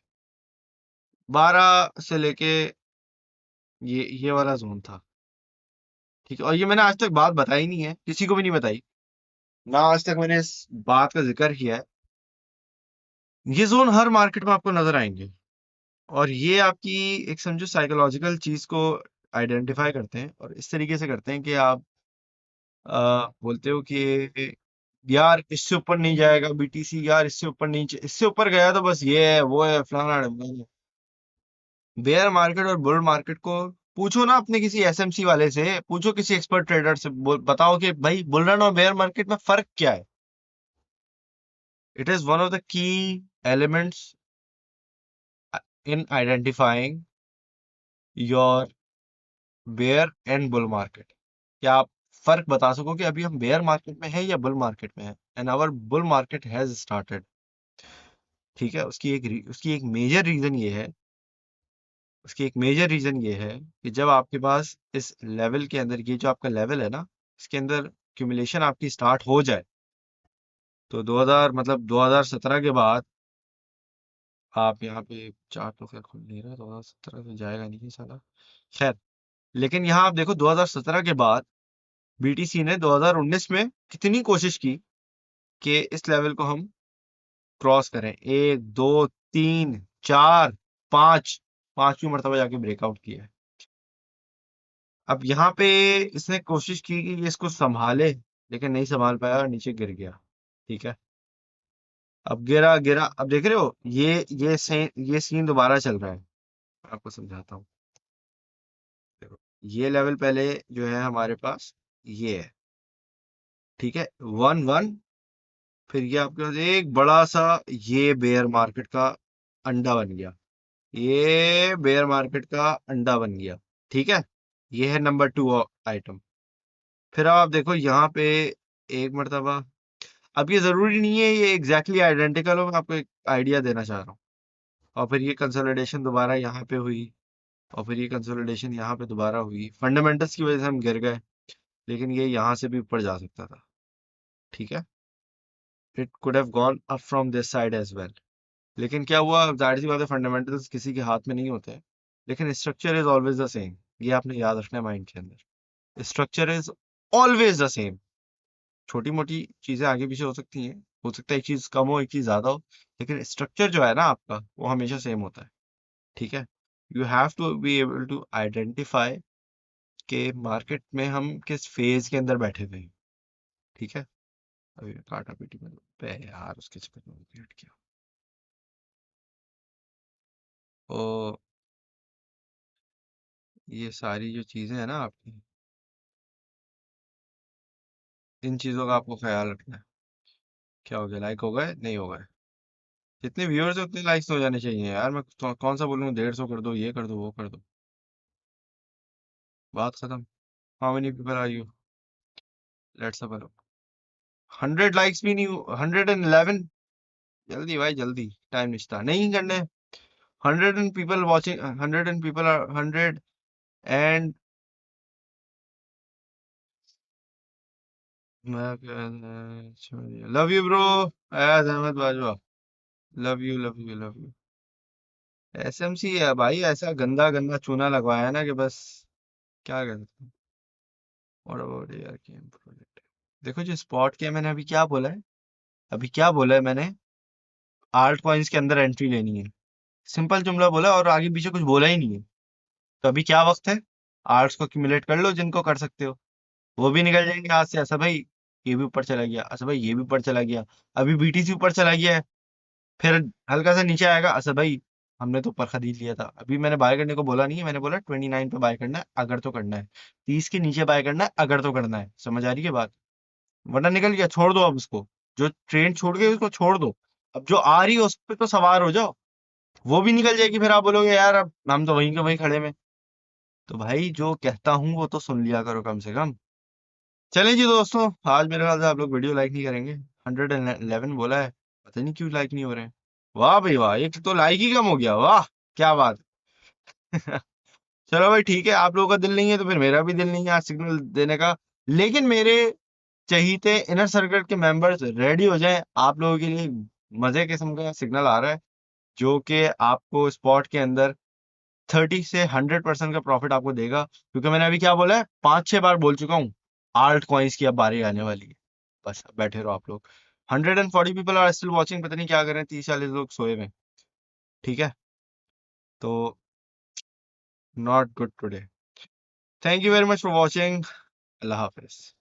Speaker 1: 12 से लेके ये वाला जोन था। ठीक है, और ये मैंने आज तक बात बताई नहीं है, किसी को भी नहीं बताई ना, आज तक मैंने इस बात का जिक्र किया है। ये जोन हर मार्केट में आपको नजर आएंगे, और ये आपकी एक समझो साइकोलॉजिकल चीज को आइडेंटिफाई करते हैं, और इस तरीके से करते हैं कि आप बोलते हो कि यार इससे ऊपर नहीं जाएगा बीटीसी, यार इससे ऊपर नहीं, इससे ऊपर गया तो बस ये है वो है फलाना ढिमकाना। बेयर मार्केट और बुल मार्केट को पूछो ना, अपने किसी एसएमसी वाले से पूछो, किसी एक्सपर्ट ट्रेडर से बताओ कि भाई बुल रन और बेयर मार्केट में फर्क क्या है। It is one of the key elements in identifying your bear and bull market. क्या आप फर्क बता सको कि अभी हम बेयर मार्केट में हैं या बुल मार्केट में हैं? And our bull market has started. ठीक है, उसकी एक मेजर रीजन ये है, उसकी एक मेजर रीजन ये है कि जब आपके पास इस लेवल के अंदर, ये जो आपका लेवल है ना, इसके अंदर क्यूमुलेशन आपकी स्टार्ट हो जाए, तो 2000 मतलब 2017 के बाद आप यहाँ पे चार्ट तो खैर खुल नहीं रहा, 2017 तो जाएगा नहीं ये साला, खैर। लेकिन यहाँ आप देखो 2017 के बाद बीटीसी ने 2019 में कितनी कोशिश की कि इस लेवल को हम क्रॉस करें, 1 2 3 4 5, पांचवी मरतबा जाके ब्रेकआउट किया है। अब यहाँ पे इसने कोशिश की कि ये इसको संभाले, लेकिन नहीं संभाल पाया और नीचे गिर गया। ठीक है, अब गिरा गिरा, अब देख रहे हो ये सीन दोबारा चल रहा है। मैं आपको समझाता हूँ, देखो ये लेवल पहले जो है हमारे पास ये है। ठीक है, 1 1, फिर ये आपके पास एक बड़ा सा ये बेयर मार्केट का अंडा बन गया, ये बेयर मार्केट का अंडा बन गया। ठीक है, ये है नंबर 2 आइटम। फिर आप देखो यहाँ पे एक मरतबा, अब ये जरूरी नहीं है ये एग्जैक्टली आइडेंटिकल हो, मैं आपको एक आइडिया देना चाह रहा हूँ। और फिर ये कंसोलिडेशन दोबारा यहाँ पे हुई, और फिर ये कंसोलिडेशन यहाँ पे दोबारा हुई, फंडामेंटल्स की वजह से हम गिर गए, लेकिन ये यहाँ से भी ऊपर जा सकता था। ठीक है, it could have gone up from this side as well. लेकिन क्या हुआ, जाहिर सी बात है फंडामेंटल्स किसी के हाथ में नहीं होते हैं, लेकिन structure is always the same. ये आपने याद रखना है माइंड के अंदर, structure is always the same. छोटी मोटी चीजें आगे पीछे हो सकती हैं, हो सकता है एक चीज कम हो एक चीज ज्यादा हो, लेकिन स्ट्रक्चर जो है ना आपका वो हमेशा सेम होता है। ठीक है, you have to be able to identify के मार्केट में हम किस फेज के अंदर बैठे हुए हैं। ठीक है, अभी काटा पीटी में पे यार उसके चक्कर में हट गया। ओ, ये सारी जो चीजें हैं ना आपकी, इन चीजों का आपको ख्याल रखना है। क्या हो गया, लाइक हो गए नहीं हो गए? जितने व्यूअर्स है उतने लाइक्स हो जाने चाहिए यार। मैं कौन सा बोलूँ 150 कर दो, ये कर दो, वो कर दो, बात खत्म। How many people are you? Let's have a look. 100 likes भी नहीं, 111। जल्दी भाई जल्दी, टाइम निश्ता नहीं करने। 100 people watching, 100 people are 100 and love you bro, as Ahmad Bajwa. Love you love you love you. SMC है भाई, ऐसा गंदा गंदा चूना लगवाया है ना कि बस क्या कर सकते हैं। और अबाउट यार गेम प्रोजेक्ट, देखो जो स्पॉट किया मैंने, अभी क्या बोला है, अभी क्या बोला है मैंने, आल्ट कॉइन्स के अंदर एंट्री लेनी है। सिंपल जुमला बोला और आगे पीछे कुछ बोला ही नहीं है। तो अभी क्या वक्त है, आर्ट्स को एक्यूमुलेट कर लो जिनको कर सकते हो, वो भी निकल जाएंगे हाथ से। ऐसा भाई ये भी ऊपर चला गया, अच्छा भाई ये भी ऊपर चला गया, अभी बीटीसी ऊपर चला गया है, फिर हल्का सा नीचे आएगा, अच्छा भाई हमने तो ऊपर खरीद लिया था। अभी मैंने बाय करने को बोला नहीं है, मैंने बोला 29 पे बाय करना है अगर तो करना है, 30 के नीचे बाय करना है अगर तो करना है। समझ आ रही है बात? वरना निकल गया, छोड़ दो अब उसको, जो ट्रेन छूट गई उसको छोड़ दो, अब जो आ रही है उस पे तो सवार हो जाओ। वो भी निकल जाएगी, फिर आप बोलोगे यार अब हम तो वहीं के वहीं खड़े में। तो भाई जो कहता हूँ वो तो सुन लिया करो कम से कम। चलें जी दोस्तों, आज मेरे ख्याल से आप लोग वीडियो लाइक नहीं करेंगे। 111 बोला है, पता नहीं क्यों लाइक नहीं हो रहे हैं। वाह भाई वाह, एक तो लाइक ही कम हो गया, वाह क्या बात है। चलो भाई ठीक है, आप लोगों का दिल नहीं है तो फिर मेरा भी दिल नहीं है आज सिग्नल देने का। लेकिन मेरे चहीते इनर सर्कल के मेंबर्स रेडी हो जाएं, आप लोगों के लिए मजे किस्म का सिग्नल आ रहा है, जो कि आपको स्पॉट के अंदर 30 से 100% का प्रॉफिट आपको देगा। क्योंकि मैंने अभी क्या बोला है, 5-6 बार बोल चुका हूँ, आल्ट कॉइन्स की अब बारी आने वाली है। बस अब बैठे रहो आप लोग। 140 पीपल आर स्टिल वॉचिंग, पता नहीं क्या कर रहे हैं, 30-40 लोग सोए हुए हैं। ठीक है, तो not good today. Thank you very much for watching. Allah Hafiz.